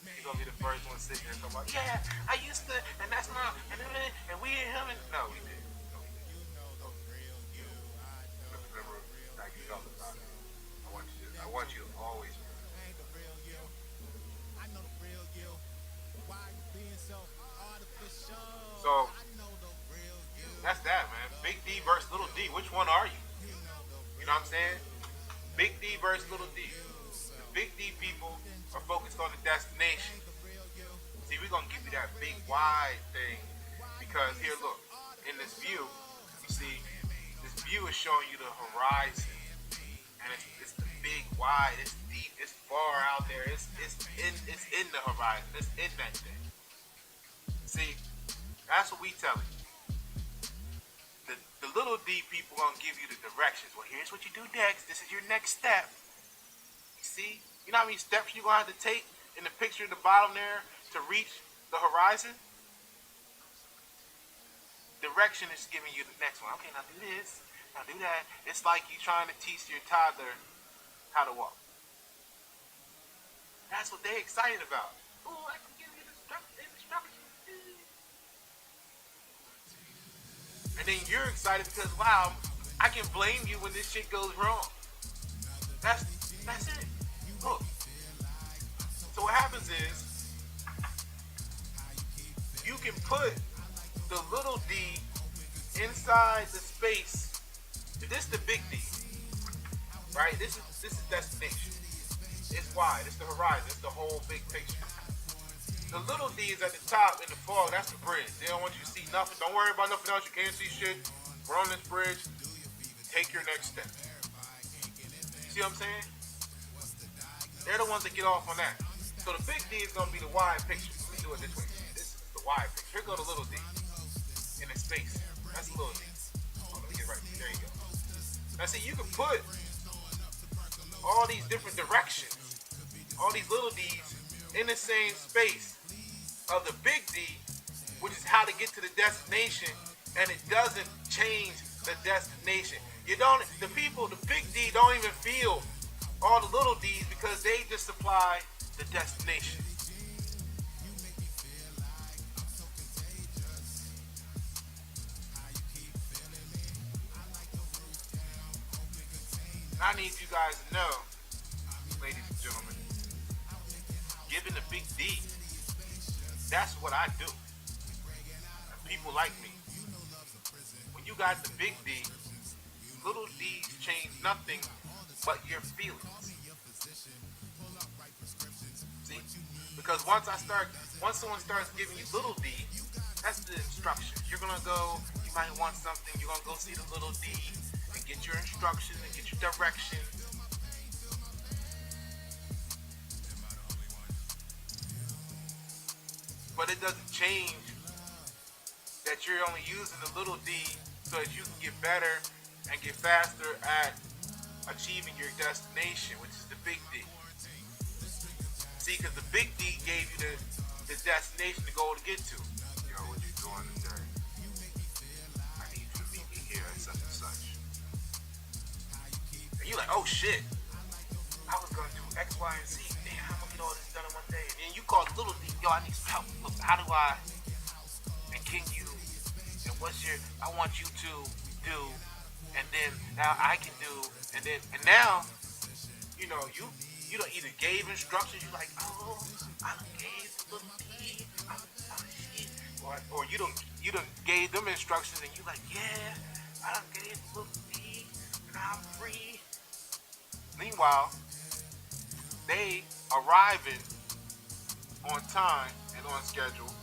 [SPEAKER 1] You're gonna be the first one sitting there talking about, yeah, I used to, and that's my, and we and him, and no, we didn't. No, we didn't. No, remember, like you talked about it. I want you to always remember. So, that's that, man. Big D versus Little D. Which one are you? You know what I'm saying? Big D versus Little D. The Big D people are focused on the destination. See, we're going to give you that big wide thing because here, look, in this view, you see, this view is showing you the horizon. And it's the big wide, it's deep, it's far out there, it's in the horizon, it's in that thing. See, that's what we tell you. The little D people gonna give you the directions. Well, here's what you do next. This is your next step. You see? You know how many steps you're gonna have to take in the picture at the bottom there to reach the horizon? Direction is giving you the next one. Okay, now do this. Now do that. It's like you trying to teach your toddler how to walk. That's what they're excited about. Oh, I can give you the instructions. And then you're excited because, wow, I can blame you when this shit goes wrong. That's it. Look. So what happens is, you can put the little D inside the space. This is the big D, right? This is destination. It's wide. It's the horizon. It's the whole big picture. The little D is at the top in the fog. That's the bridge. They don't want you to see nothing. Don't worry about nothing else. You can't see shit. We're on this bridge. Take your next step. See what I'm saying? They're the ones that get off on that. So the big D is going to be the wide picture. Let me do it this way. This is the wide picture. Here go the little D in the space. That's the little D. Oh, let me get right. There you go. Now see, you can put all these different directions, all these little D's in the same space of the big D, which is how to get to the destination, and it doesn't change the destination. The big D don't even feel all the little D's because they just supply the destination. I need you guys to know, ladies and gentlemen, given the big D, that's what I do. And people like me. When you got the big D, little D's change nothing but your feelings. See? Because once someone starts giving you little D, that's the instructions. You're gonna go, you might want something, you're gonna go see the little D and get your instructions and get your directions. But it doesn't change that you're only using the little D so that you can get better and get faster at achieving your destination, which is the big D. See, because the big D gave you the destination to go to get to. Yo, what you doing today? I need you to meet me here at such and such. And you're like, oh shit, I was gonna do X, Y, and Z. Damn, how am I gonna get all this done in one day? And then you call little D, yo, I need some help. Look, how do I, and can you, and I want you to do, and then now I can do, and now, you You don't either gave instructions. You like, oh, I done gave little P, oh shit, or you done gave them instructions and you like, yeah, I done gave little P, and I'm free. Meanwhile, they arriving on time and on schedule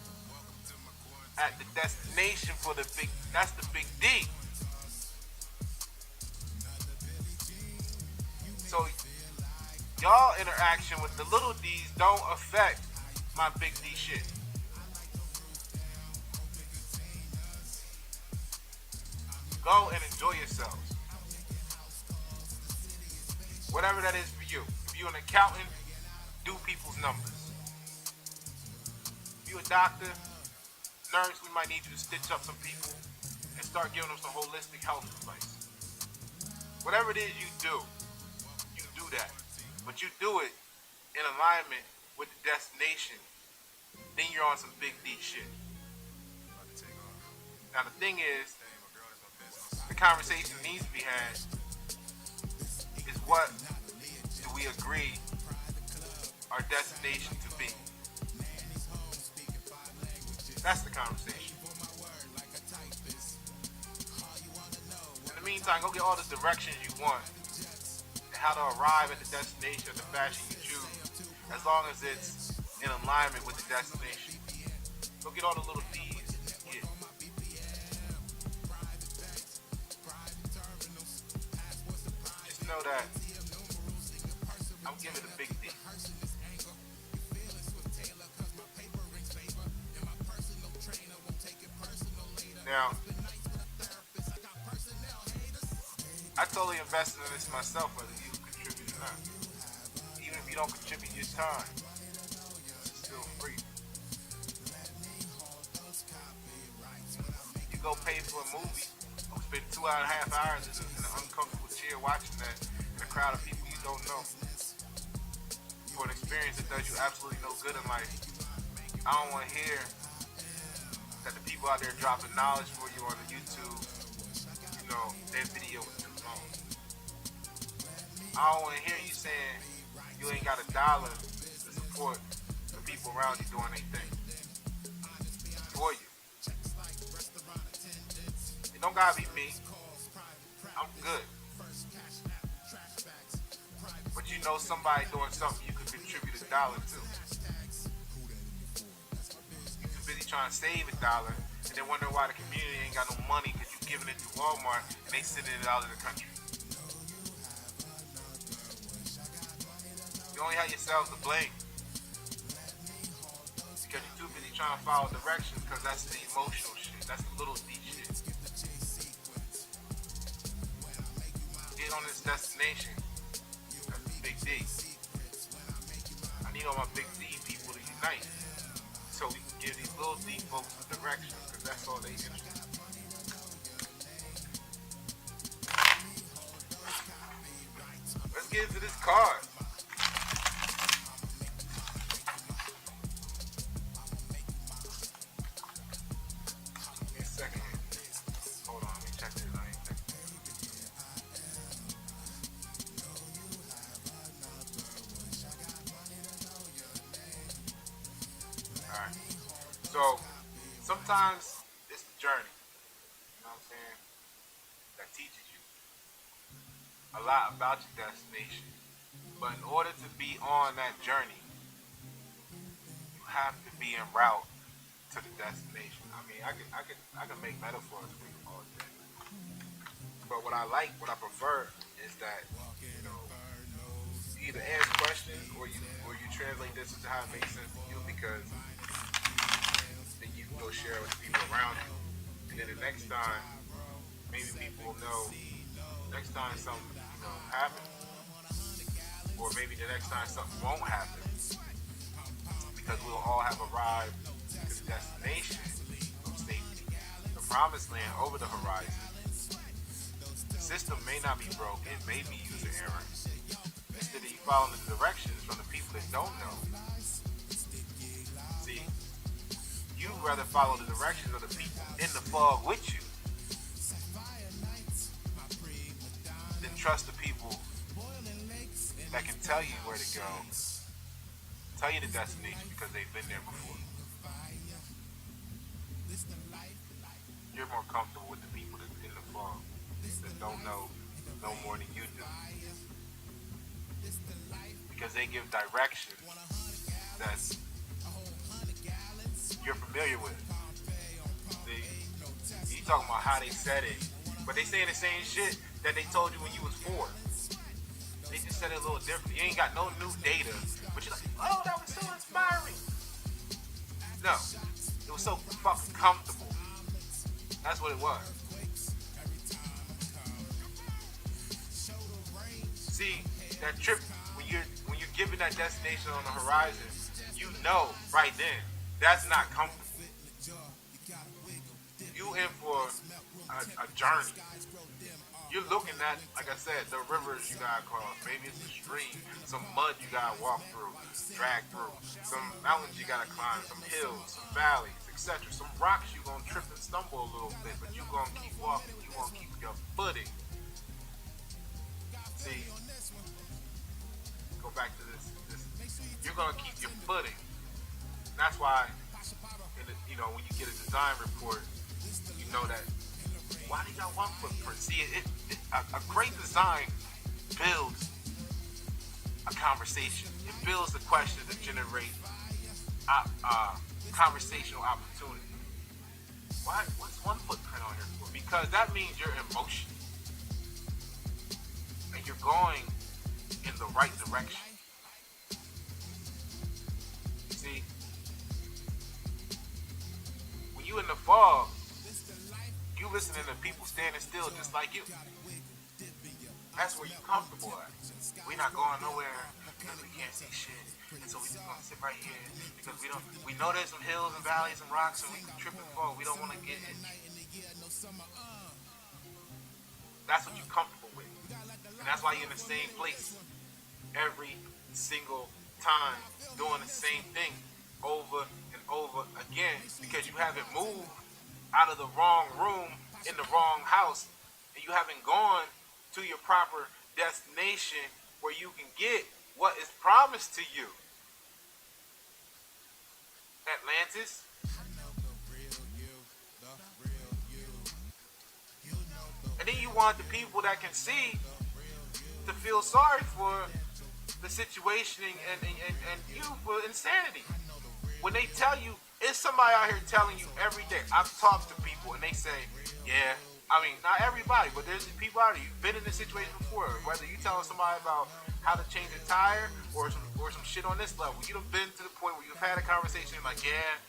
[SPEAKER 1] at the destination for that's the big D. So y'all interaction with the little D's don't affect my big D shit. Go and enjoy yourselves. Whatever that is for you. If you're an accountant, do people's numbers. If you're a doctor, nurse, we might need you to stitch up some people and start giving them some holistic health advice. Whatever it is you do that. But you do it in alignment with the destination, then you're on some big D shit. Now the thing is, the conversation needs to be had is what do we agree our destination to be? That's the conversation. In the meantime, go get all the directions you want and how to arrive at the destination of the fashion you choose, as long as it's in alignment with the destination. Go get all the little D's. Yeah. Just know that I'm giving a big D. Now, I totally invested in this myself, whether you contribute or not. Even if you don't contribute your time, it's still free. You go pay for a movie, or spend 2.5 hours in an uncomfortable chair watching that in a crowd of people you don't know, for an experience that does you absolutely no good in life. I don't want to hear that the people out there dropping knowledge for you on the YouTube, their video was too long. I don't want to hear you saying you ain't got $1 to support the people around you doing their thing for you. It don't gotta be me. I'm good. But you know somebody doing something you could contribute $1 to. Trying to save $1 and then wonder why the community ain't got no money because you're giving it to Walmart and they sending it out of the country. You only have yourselves to blame because you're too busy trying to follow directions, because that's the emotional shit. That's the little D shit. Get on this destination. That's the big D. I need all my big D people to unite, so we can give these little D folks the direction, because that's all they interested in. Let's get into this card. Give me a second here. Hold on, let me check this. I ain't checked this. Alright. So, sometimes it's the journey, you know what I'm saying, that teaches you a lot about your destination. But in order to be on that journey, you have to be en route to the destination. I mean, I can make metaphors for you all day. But what I prefer is that, you either ask questions or you translate this into how it makes sense to you, because then you can go share it with the people around you. And then the next time, maybe people will know next time something happens. Or maybe the next time something won't happen. Because we'll all have arrived to the destination of safety. The promised land over the horizon. The system may not be broke, it may be user error. Instead of you following the directions from the people that don't know. See, you'd rather follow the directions of the people in the fog with you than trust the people that can tell you where to go, tell you the destination because they've been there before. You're more comfortable with the people that in the fog that don't know no more than you do because they give direction that's you're familiar with. You talking about how they said it, but they saying the same shit that they told you when you was 4. They just said it a little different. You ain't got no new data, but you're like, oh, that was so inspiring. No, it was so fucking comfortable. That's what it was. See, that trip when you're given that destination on the horizon, you know right then that's not comfortable. You in for a journey. You're looking at, like I said, the rivers you gotta cross. Maybe it's a stream, some mud you gotta walk through, drag through, some mountains you gotta climb, some hills, some valleys, etc. Some rocks you gonna trip and stumble a little bit, but you gonna keep walking. You gonna keep your footing. See, go back to this. You're gonna keep your footing. That's why, when you get a design report, you know that. Why do y'all want footprint? See, a great design builds a conversation. It builds the questions that generate conversational opportunity. What's one footprint on here for? Because that means you're in motion. And you're going in the right direction. See, when you in the fog, you listening to people standing still just like you. That's where you comfortable at. We not going nowhere because we can't see shit. And so we just gonna sit right here because we know there's some hills and valleys and rocks and we can trip and fall. We don't want to get it. That's what you're comfortable with. And that's why you're in the same place every single time doing the same thing over and over again because you haven't moved out of the wrong room in the wrong house and you haven't gone to your proper destination where you can get what is promised to you. Atlantis. And then you want the people that can see to feel sorry for the situation and you for insanity. When they tell you, it's somebody out here telling you every day. I've talked to people and they say, yeah, I mean, not everybody, but there's people out there. You've been in this situation before. Whether you telling somebody about how to change a tire or some shit on this level. You've been to the point where you've had a conversation like, yeah,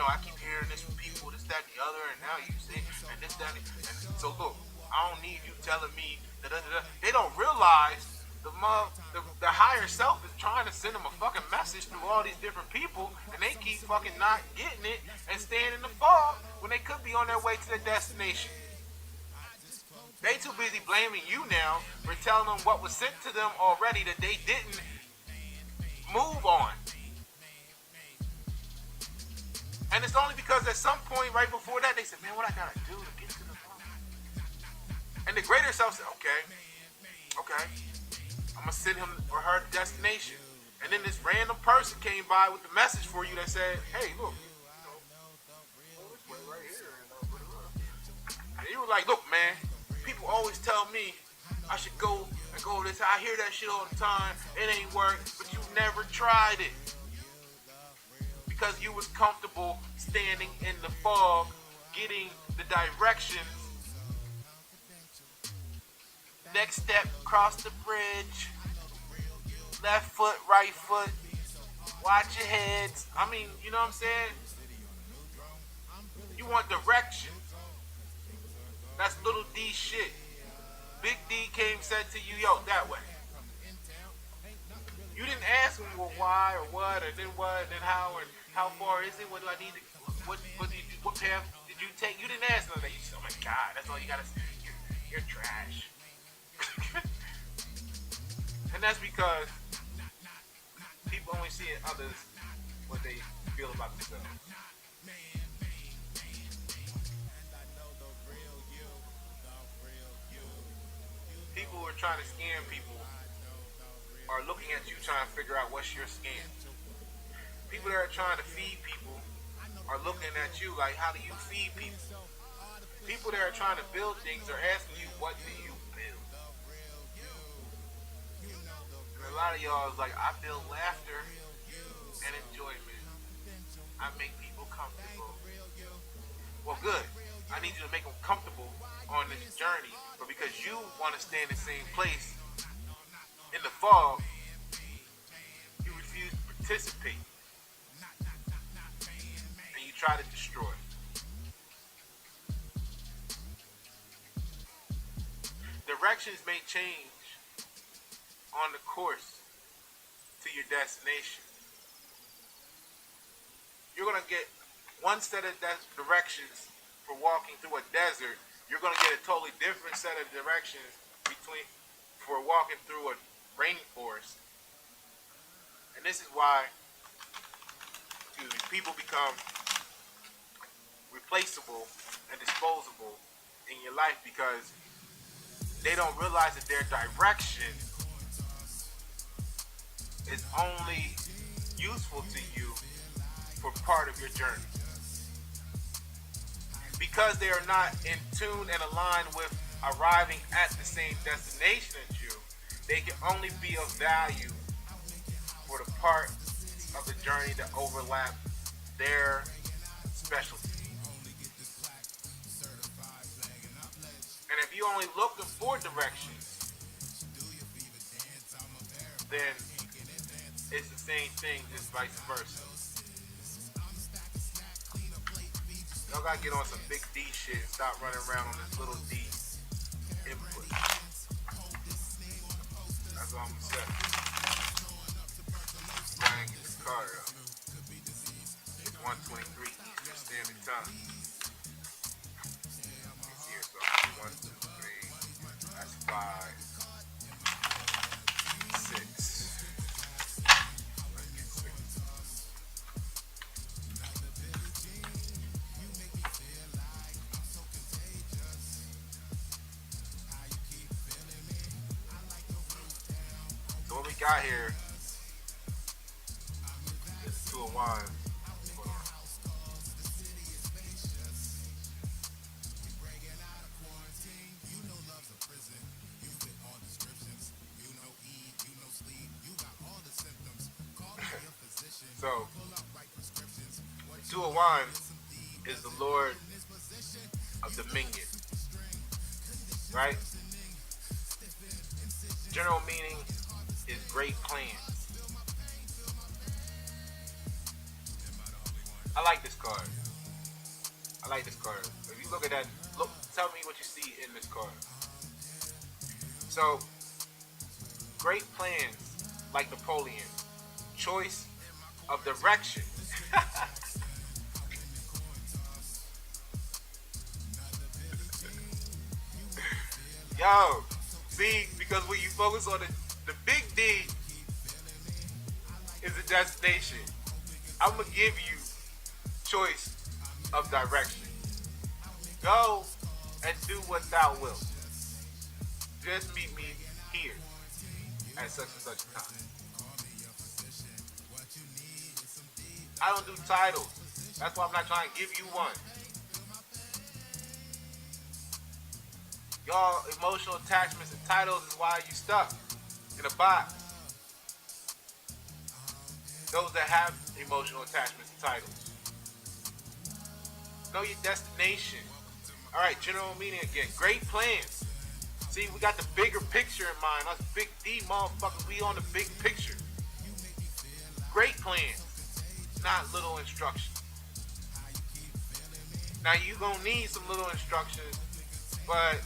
[SPEAKER 1] I keep hearing this from people, this, that, and the other, and now you say, and this, that, and so look, I don't need you telling me, da-da-da-da. They don't realize the higher self is trying to send them a fucking message through all these different people, and they keep fucking not getting it and staying in the fog when they could be on their way to their destination. They too busy blaming you now for telling them what was sent to them already that they didn't move on. And it's only because at some point right before that they said, man, what I gotta do to get to the fog? And the greater self said, okay, I'm gonna send him or her destination. And then this random person came by with the message for you that said, hey, look, this way right here. And you were like, look, man, people always tell me I should go and go this. I hear that shit all the time. It ain't work, but you never tried it. Because you was comfortable standing in the fog, getting the directions. Next step, cross the bridge. Left foot, right foot. Watch your heads. I mean, you know what I'm saying? You want direction. That's little D shit. Big D came said to you, yo, that way. You didn't ask him, well, why or what, or then what, and then how, and how far is it? What do I need to, what path did you take? You didn't ask none of that. You said, oh my God, that's all you gotta say. You're trash. And that's because people only see in others what they feel about themselves. People who are trying to scam people are looking at you trying to figure out what's your scam. People that are trying to feed people are looking at you like, how do you feed people? People that are trying to build things are asking you, what do you build? And a lot of y'all is like, I build laughter and enjoyment. I make people comfortable. Well, good. I need you to make them comfortable on this journey. But because you want to stay in the same place in the fog, you refuse to participate. And you try to destroy. Directions may change on the course to your destination. You're going to get one set of directions for walking through a desert. You're going to get a totally different set of directions for walking through a rainforest. And this is why people become replaceable and disposable in your life, because they don't realize that their direction is only useful to you for part of your journey. Because they are not in tune and aligned with arriving at the same destination as you, they can only be of value for the part of the journey that overlap their specialty. And if you're only looking for directions, then it's the same thing, just vice versa. Y'all gotta get on some big D shit and stop running around on this little D input. That's all I'm gonna say. Trying to get this card up. It's 1:23 Eastern Standard Time. It's here, so 1, 2, 3. That's 5, 6. So what we got here is 2 of Wands. So, 2 of Wands is the Lord of Dominion, right? General meaning is great plans. I like this card. If you look at that, tell me what you see in this card. So, great plans, like Napoleon. Choice of direction. Yo, see, because when you focus on the big D is the destination. I'm gonna give you choice of direction. Go and do what thou wilt. Just meet me here at such and such a time. I don't do titles. That's why I'm not trying to give you one. Y'all, emotional attachments and titles is why you stuck in a box. Those that have emotional attachments and titles. Know your destination. Alright, general meaning again. Great plans. See, we got the bigger picture in mind. Us big D motherfuckers, we on the big picture. Great plans. Not little instructions. Now you gonna need some little instructions, but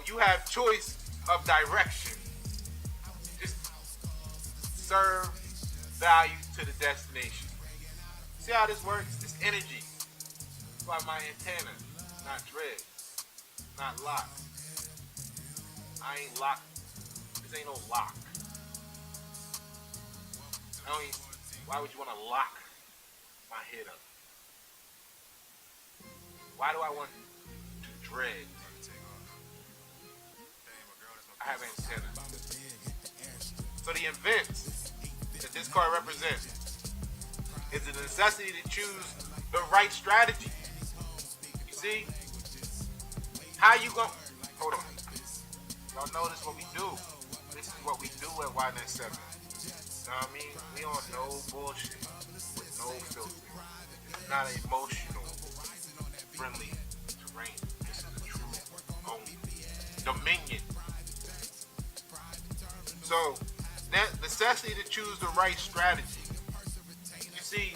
[SPEAKER 1] you have choice of direction. Just serve value to the destination. See how this works? It's energy. That's why my antenna, not dread, not lock. I ain't locked. This ain't no lock. Why would you want to lock my head up? Why do I want to dread? I have antenna. So the events that this card represents is the necessity to choose the right strategy. You see? How you gonna... Hold on. Y'all notice what we do. This is what we do at Y97. You know what I mean? We on no bullshit with no filter. It's not an emotional, friendly terrain. This is the true only dominion. So, that necessity to choose the right strategy. You see,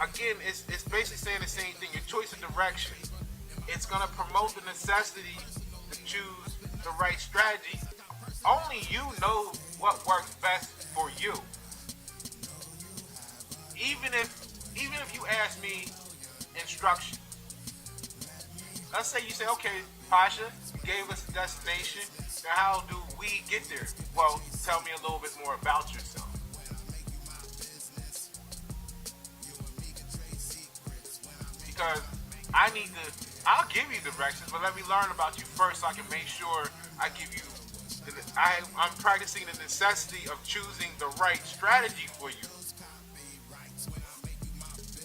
[SPEAKER 1] again, it's basically saying the same thing. Your choice of direction. It's going to promote the necessity to choose the right strategy. Only you know what works best for you. Even if you ask me instruction. Let's say you say, okay, Pasha, you gave us a destination. Now how do we get there? Well, tell me a little bit more about yourself. Because I'll give you directions, but let me learn about you first so I can make sure I give you, I'm practicing the necessity of choosing the right strategy for you.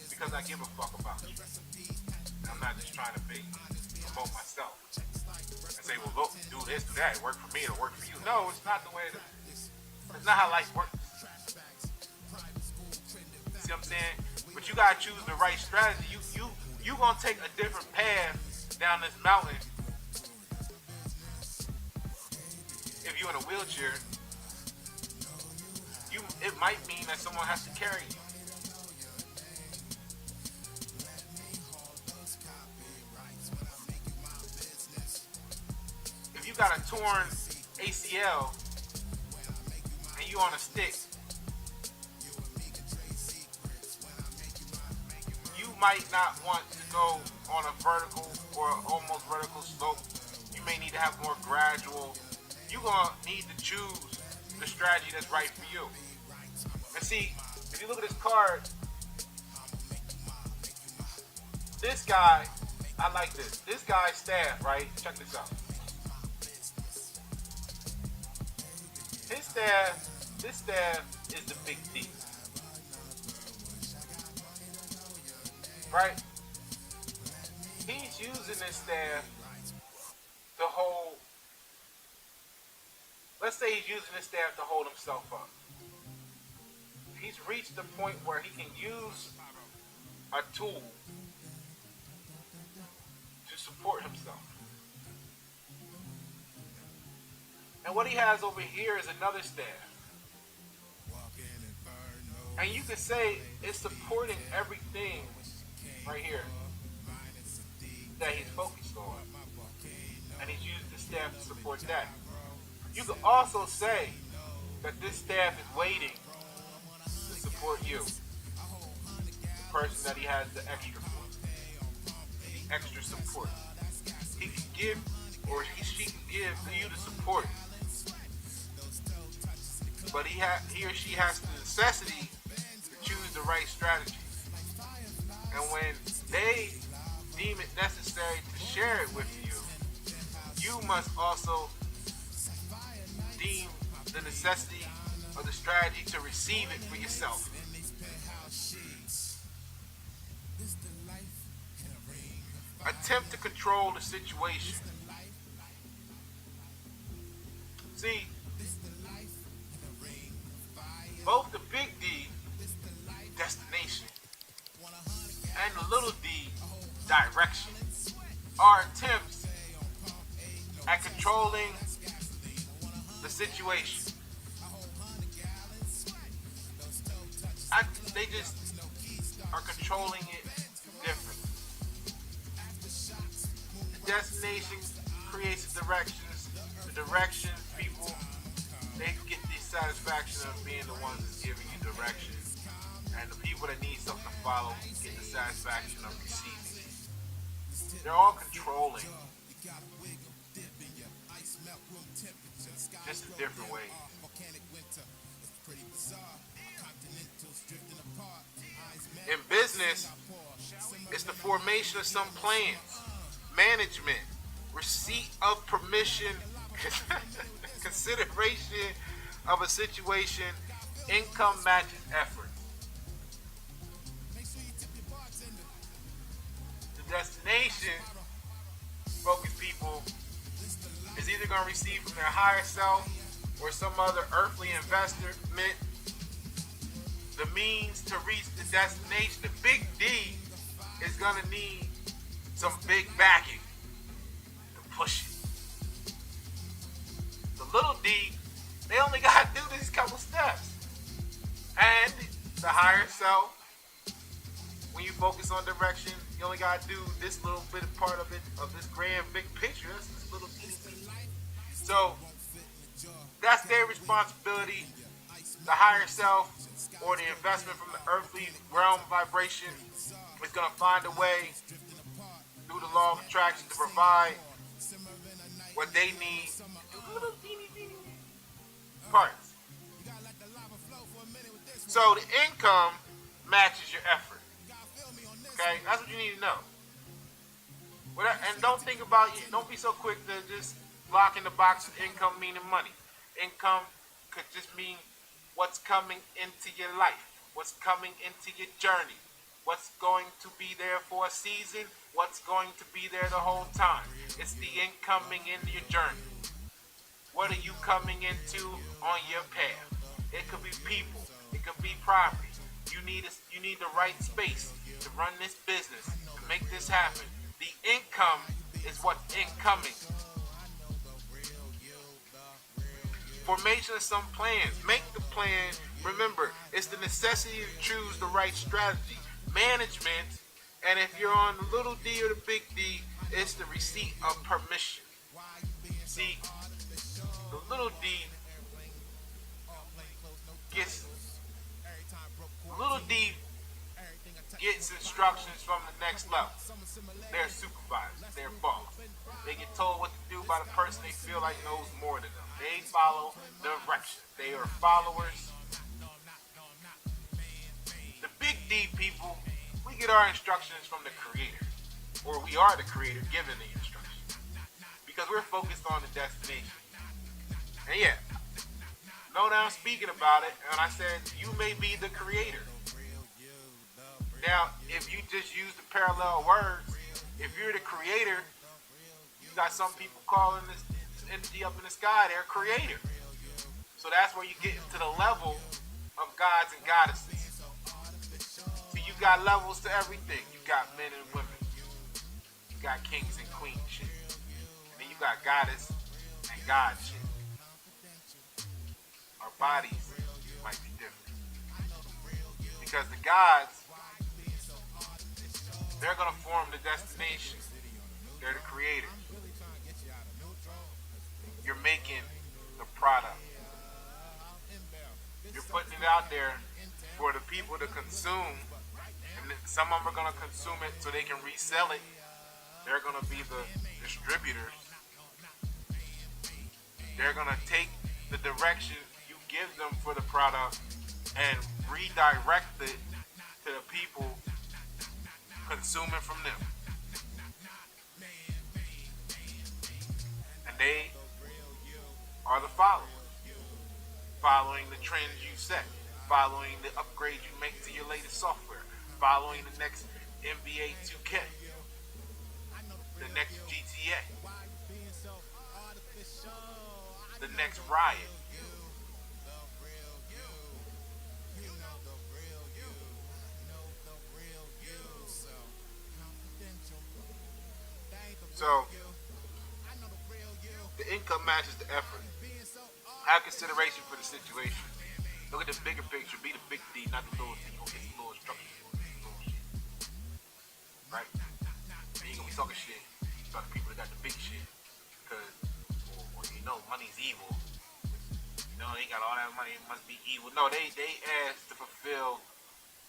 [SPEAKER 1] Because I give a fuck about you. I'm not just trying to promote myself and say, well, look, do this, do that. It worked for me, it'll work for you. No, it's not the way it's not how life works. See what I'm saying? But you gotta choose the right strategy. You gonna take a different path down this mountain if you're in a wheelchair. It might mean that someone has to carry you. If you got a torn ACL and you on a stick, you might not want to go on a vertical or almost vertical slope. You may need to have more gradual. You're going to need to choose the strategy that's right for you. And see, if you look at this card, this guy, I like this. This guy's staff, right? Check this out. This staff is the big D. Right? He's using this staff to hold, let's say he's using this staff to hold himself up. He's reached the point where he can use a tool to support himself. And what he has over here is another staff. And you could say it's supporting everything right here that he's focused on. And he's used the staff to support that. You could also say that this staff is waiting to support you. The person that he has the extra for. The extra support. He can give, or she can give to you the support. But he or she has the necessity to choose the right strategy. And when they deem it necessary to share it with you, you must also deem the necessity of the strategy to receive it for yourself. Attempt to control the situation. See, both the big D, destination, and the little d, direction, are attempts at controlling the situation. They just are controlling it different. The destination creates the directions. The directions, people, they get the satisfaction of being the ones that's giving you direction. And the people that need something to follow get the satisfaction of receiving it. They're all controlling. Just in different ways. In business, it's the formation of some plans, management, receipt of permission, consideration of a situation, income matches effort. The destination, focused people, is either going to receive from their higher self or some other earthly investment. The means to reach the destination, the big D, is going to need some big backing to push it. The little D, they only got to do these couple steps. And the higher self, when you focus on direction, you only got to do this little bit of part of it, of this grand big picture. That's this little teeny piece. So that's their responsibility. The higher self, or the investment from the earthly realm vibration, is going to find a way through the law of attraction to provide what they need to do little teeny parts. So the income matches your effort. Okay, that's what you need to know. And don't think about it. Don't be so quick to just lock in the box of income meaning money. Income could just mean what's coming into your life, what's coming into your journey, what's going to be there for a season, what's going to be there the whole time. It's the incoming into your journey. What are you coming into on your path? It could be people, it could be property. You need the right space to run this business, to make this happen. The income is what's incoming. Formation of some plans. Make the plan. Remember, it's the necessity to choose the right strategy. Management, and if you're on the little D or the big D, it's the receipt of permission. See, the little D gets instructions from the next level. They're supervisors, they're boss. They get told what to do by the person they feel like knows more than them. They follow direction. They are followers. The big D people, we get our instructions from the creator. Or we are the creator given the instructions. Because we're focused on the destination. And yeah, know that I'm speaking about it, and I said, you may be the creator. Now, if you just use the parallel words, if you're the creator, you got some people calling this entity up in the sky, they're creator. So that's where you get into the level of gods and goddesses. So you got levels to everything. You got men and women. You got kings and queens shit. And then you got goddess and god shit. Our bodies might be different. Because the gods, they're going to form the destination. They're the creators. You're making the product. You're putting it out there for the people to consume. And some of them are going to consume it so they can resell it. They're going to be the distributors. They're going to take the direction you give them for the product and redirect it to the people consuming from them. And they are the followers. Following the trends you set. Following the upgrades you make to your latest software. Following the next NBA 2K. The next GTA. The next Riot. So, the income matches the effort. Have consideration for the situation. Look at the bigger picture. Be the big D, not the little D. Okay, the little structure. Right? And you're going to be talking shit about the people that got the big shit. Because, or you know, money's evil. You know, they got all that money, it must be evil. No, they asked to fulfill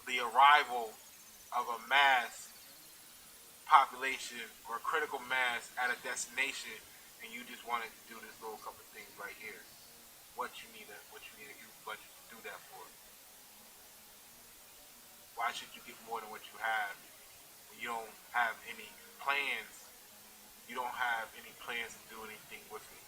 [SPEAKER 1] the arrival of a mass population or critical mass at a destination, and you just wanted to do this little couple of things right here. What you need a huge budget to do that for? Why should you get more than what you have when you don't have any plans? You don't have any plans to do anything with it.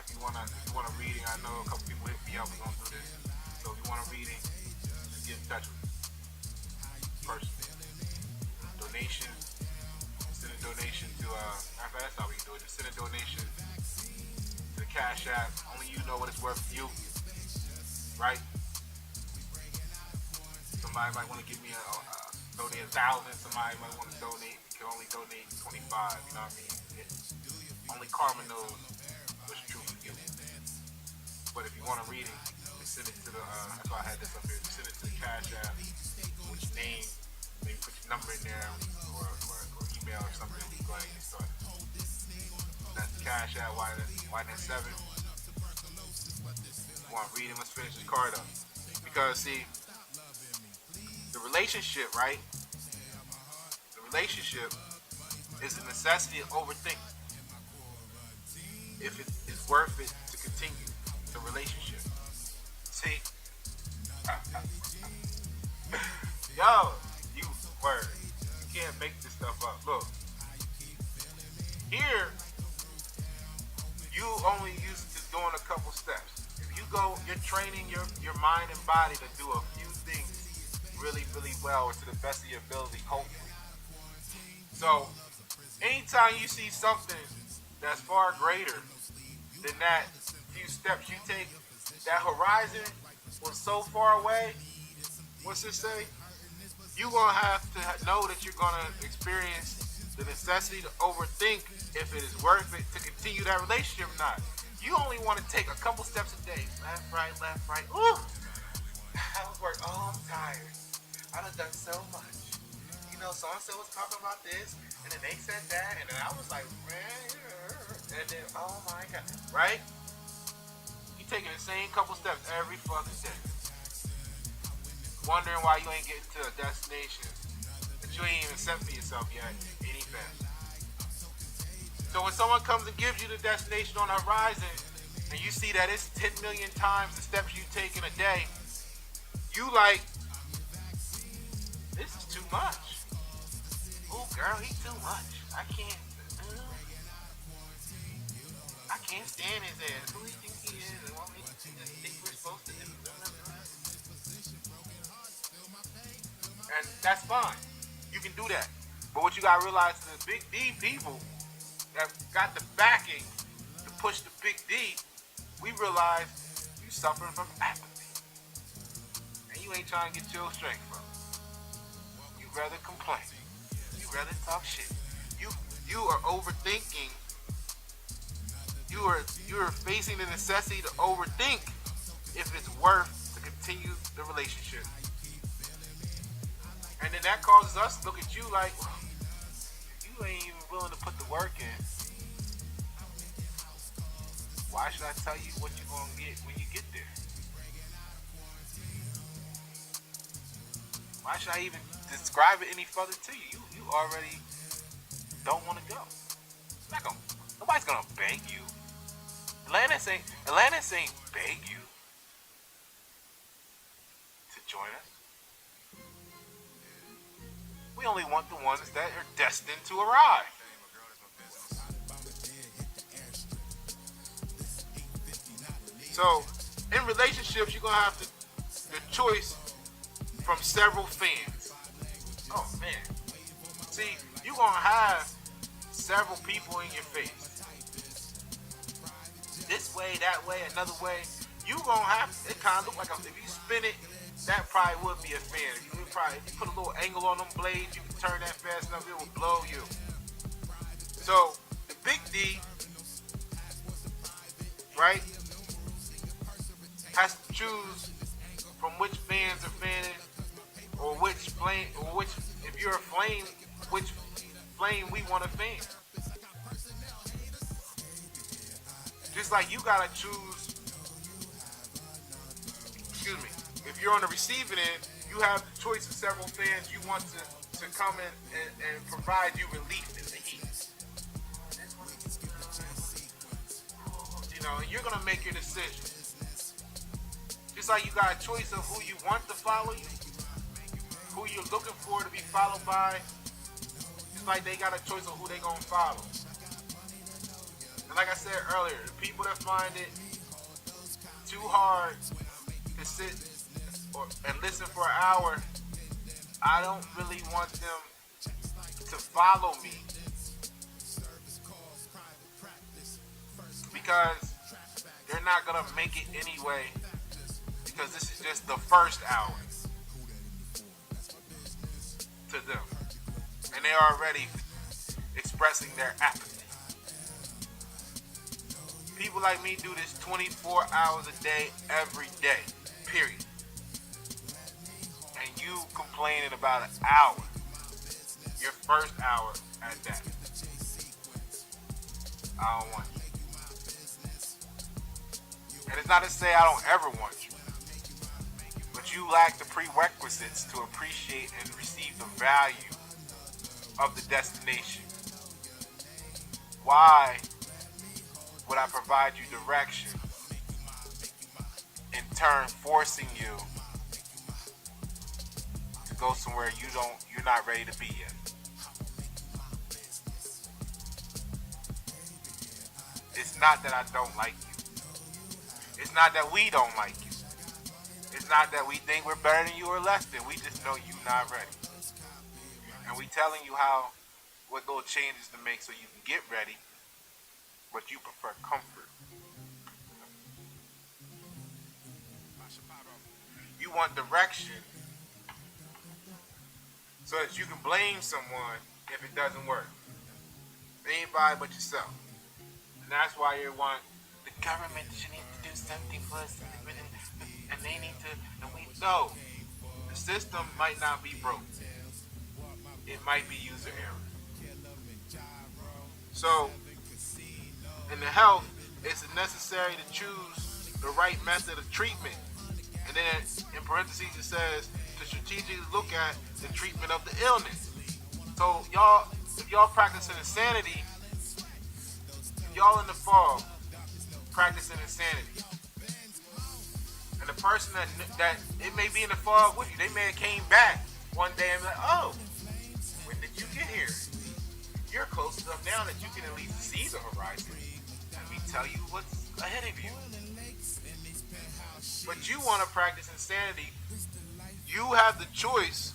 [SPEAKER 1] If you want a reading, I know a couple people hit me up. We're gonna do this. So if you want a reading, just get in touch with me. Personally. Donation. Send a donation to that's how we can do it. Just send a donation to the Cash App. Only you know what it's worth to you. Right? Somebody might want to give me donate 1,000. Somebody might want to donate. You can only donate 25. You know what I mean? Only Karma knows what's true for you. But if you want a reading, just send it to the. That's why I had this up here. Just send it to the Cash App. Which name? Maybe put your number in there or email or something. We go ahead and get started. That's the Cash App. YNet7. You want a reading? Let's finish this card up. Because see. The relationship, right? The relationship is a necessity to overthink. If it is worth it to continue the relationship. See? Yo, you word. You can't make this stuff up. Look. Here, you only used to doing a couple steps. If you go, you're training your mind and body to do a few things really, really well or to the best of your ability, hopefully. So, anytime you see something that's far greater than that few steps you take, that horizon was so far away, what's it say? You're going to have to know that you're going to experience the necessity to overthink if it is worth it to continue that relationship or not. You only want to take a couple steps a day. Left, right. Ooh! I was work. Oh, I'm tired. I done so much. You know, so-and-so was talking about this, and then they said that, and then I was like, man, and then, oh my God, right? You taking the same couple steps every fucking day. Wondering why you ain't getting to a destination that you ain't even set for yourself yet any faster. So when someone comes and gives you the destination on the horizon, and you see that it's 10 million times the steps you take in a day, you like, this is too much. Ooh, girl, he too much. I can't stand his ass. Who he think he is? And what he think we're supposed to do? And that's fine. You can do that. But what you gotta realize is the big D people that got the backing to push the big D, we realize you suffering from apathy. And you ain't trying to get your strength from. You rather complain. You rather talk shit. You are overthinking. You are facing the necessity to overthink if it's worth to continue the relationship. And then that causes us to look at you like, you ain't even willing to put the work in. Why should I tell you what you're going to get when you get there? Why should I even describe it any further to you? You already don't want to go. Nobody's going to beg you. Atlantis ain't beg you to join us. We only want the ones that are destined to arrive. So, in relationships, you're going to have the choice from several fans. Oh, man. See, you're going to have several people in your face. This way, that way, another way. You're going to have, it kind of look like, if you spin it, that probably would be a fan. If you put a little angle on them blades, you can turn that fast enough, it will blow you. So, the big D, right, has to choose from which fans are fanning, or which flame, if you're a flame, which flame we want to fan. Just like you gotta choose, if you're on the receiving end, you have the choice of several fans you want to come in and provide you relief in the heat. You know, and you're gonna make your decision. Just like you got a choice of who you want to follow you, who you're looking for to be followed by, just like they got a choice of who they gonna follow. And like I said earlier, the people that find it too hard to sit and listen for an hour, I don't really want them to follow me, because they're not gonna make it anyway, because this is just the first hour to them, and they're already expressing their apathy. People like me do this 24 hours a day, every day, period. And you complaining about an hour, your first hour at that. I don't want you. And it's not to say I don't ever want you, but you lack the prerequisites to appreciate and receive the value of the destination. Why would I provide you direction, in turn forcing you to go somewhere you're not ready to be yet? It's not that I don't like you. It's not that we don't like you. It's not that we think we're better than you or less than. We just know you're not ready. And we telling you what little changes to make so you can get ready, but you prefer comfort. You want direction so that you can blame someone if it doesn't work. Anybody but yourself. And that's why you want the government should need to do something for us, and they need to, and we know the system might not be broken. It might be user error. So, in the health, it's necessary to choose the right method of treatment. And then in parentheses it says to strategically look at the treatment of the illness. So if y'all practicing insanity, y'all in the fog practicing insanity. And the person that it may be in the fog with you, they may have came back one day and be like, oh, when did you get here? You're close enough now that you can at least see the horizon. Let me tell you what's ahead of you. But you want to practice insanity. You have the choice.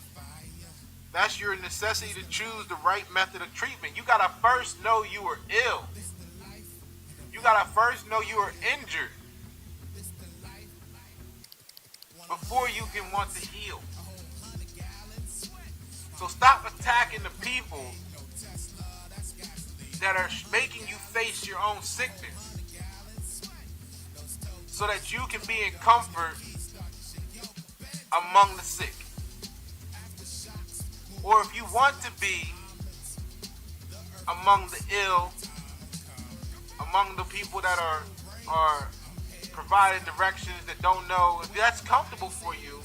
[SPEAKER 1] That's your necessity to choose the right method of treatment. You gotta first know you are ill. You gotta first know you are injured before you can want to heal. So stop attacking the people that are making you face your own sickness, so that you can be in comfort among the sick. Or if you want to be among the ill, among the people that are providing directions that don't know, if that's comfortable for you,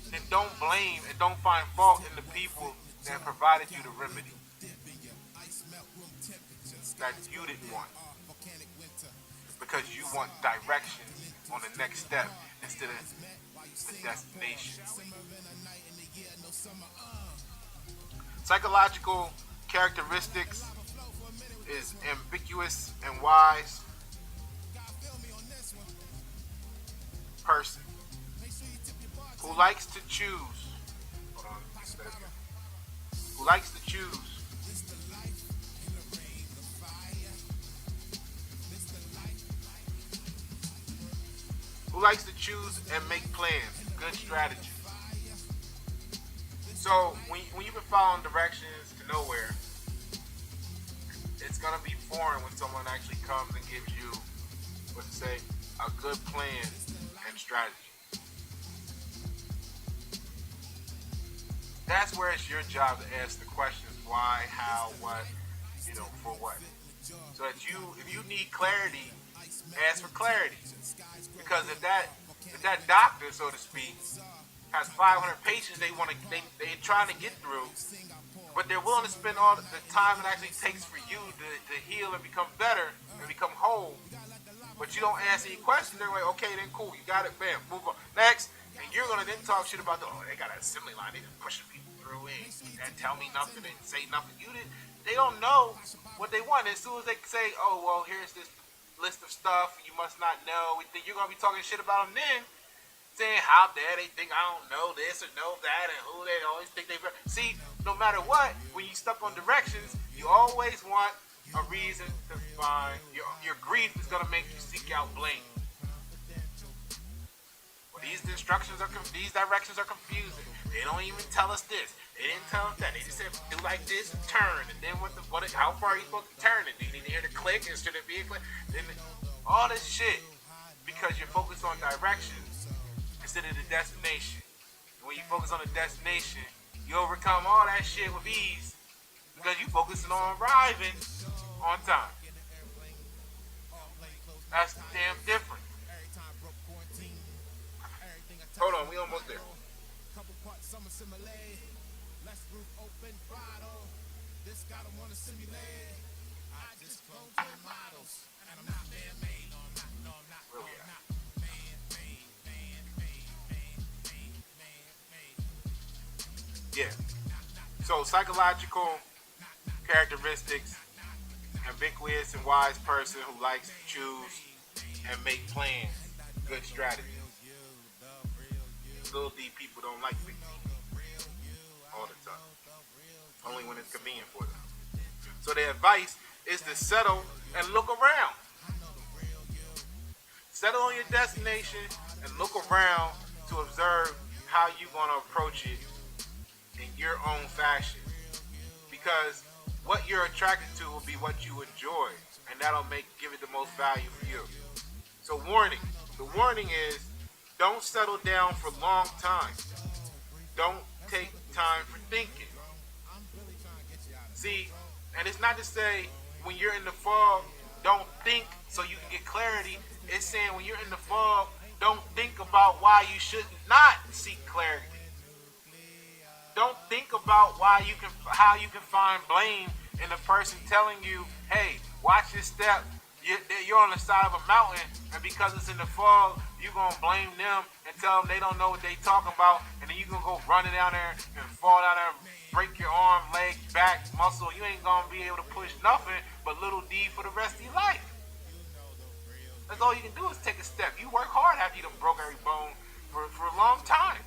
[SPEAKER 1] then don't blame and don't find fault in the people that provided you the remedy that you didn't want, because you want direction on the next step instead of the destination. Psychological characteristics is ambiguous and wise person who likes to choose. Hold on, let me say that again. Who likes to choose. Who likes to choose and make plans. Good strategy. So when you've been following directions to nowhere, it's gonna be foreign when someone actually comes and gives you, let's say, a good plan and strategy. That's where it's your job to ask the questions: why, how, what, for what. So that if you need clarity, ask for clarity. Because if that doctor, so to speak, has 500 patients they're trying to get through, but they're willing to spend all the time it actually takes for you to heal and become better and become whole, but you don't ask any questions, they're like, okay, then cool, you got it, bam, move on, next. And you're going to then talk shit about they got an assembly line, they just pushing people through and tell me nothing and say nothing. They don't know what they want. As soon as they say, oh, well, here's this list of stuff you must not know. We think you're gonna be talking shit about them then, saying how dare they think I don't know this or know that, and who they always think they. See, no matter what, when you stuck on directions, you always want a reason to find your grief is gonna make you seek out blame. Well, these directions are confusing. They don't even tell us this. They didn't tell us that. They just said do like this and turn, and then how far are you supposed to turn it? Do you need to hear the click, and should it be a click? Then all this shit because you're focused on directions instead of the destination. And when you focus on the destination, you overcome all that shit with ease because you're focusing on arriving on time. That's the damn difference. Hold on, we almost there. Where we at? Yeah. So psychological characteristics, ambiguous and wise person who likes to choose and make plans, good strategy. Little D people don't like big D all the time. Only when it's convenient for them. So their advice is to settle and look around. Settle on your destination and look around to observe how you're going to approach it in your own fashion. Because what you're attracted to will be what you enjoy, and that'll give it the most value for you. So warning. The warning is don't settle down for long time. Don't take time for thinking. See, and it's not to say when you're in the fog, don't think so you can get clarity. It's saying when you're in the fog, don't think about why you should not seek clarity. Don't think about how you can find blame in the person telling you, hey, watch your step. You're on the side of a mountain, and because it's in the fog, you're going to blame them and tell them they don't know what they talking about, and then you're going to go running down there and fall down there and break your arm, leg, back, muscle. You ain't going to be able to push nothing but little D for the rest of your life. That's all you can do is take a step. You work hard after you done broke every bone for a long time.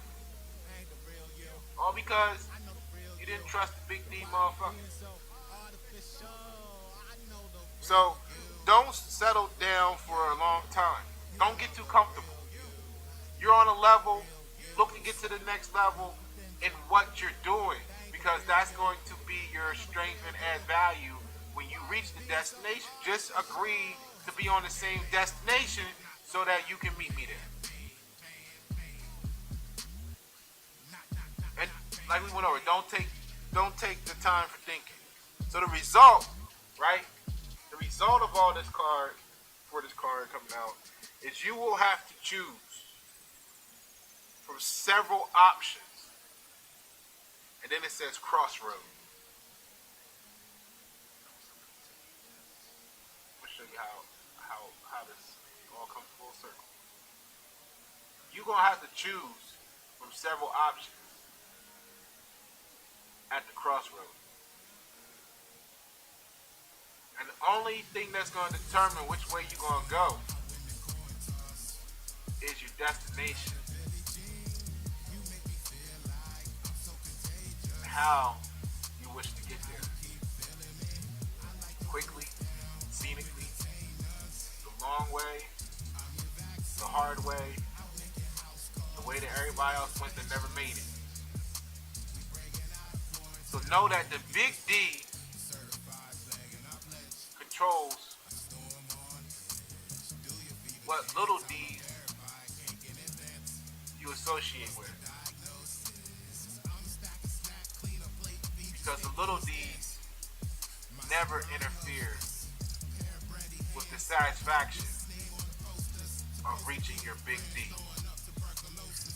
[SPEAKER 1] All because you didn't trust the big D motherfucker. So, don't settle down for a long time. Don't get too comfortable. You're on a level, look to get to the next level in what you're doing, because that's going to be your strength and add value when you reach the destination. Just agree to be on the same destination so that you can meet me there. And like we went over, don't take the time for thinking. So the result, right? The result of all this card coming out is you will have to choose from several options. And then it says crossroad. I'm gonna show you how this all comes full circle. You're gonna have to choose from several options at the crossroad. And the only thing that's going to determine which way you're going to go is your destination. How you wish to get there. Quickly, scenically, the long way, the hard way, the way that everybody else went that never made it. So know that the big D controls what little D you associate with. Because the little D's never interfere with the satisfaction of reaching your big D.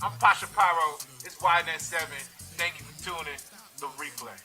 [SPEAKER 1] I'm Pasha Pyro, it's YNet7. Thank you for tuning the replay.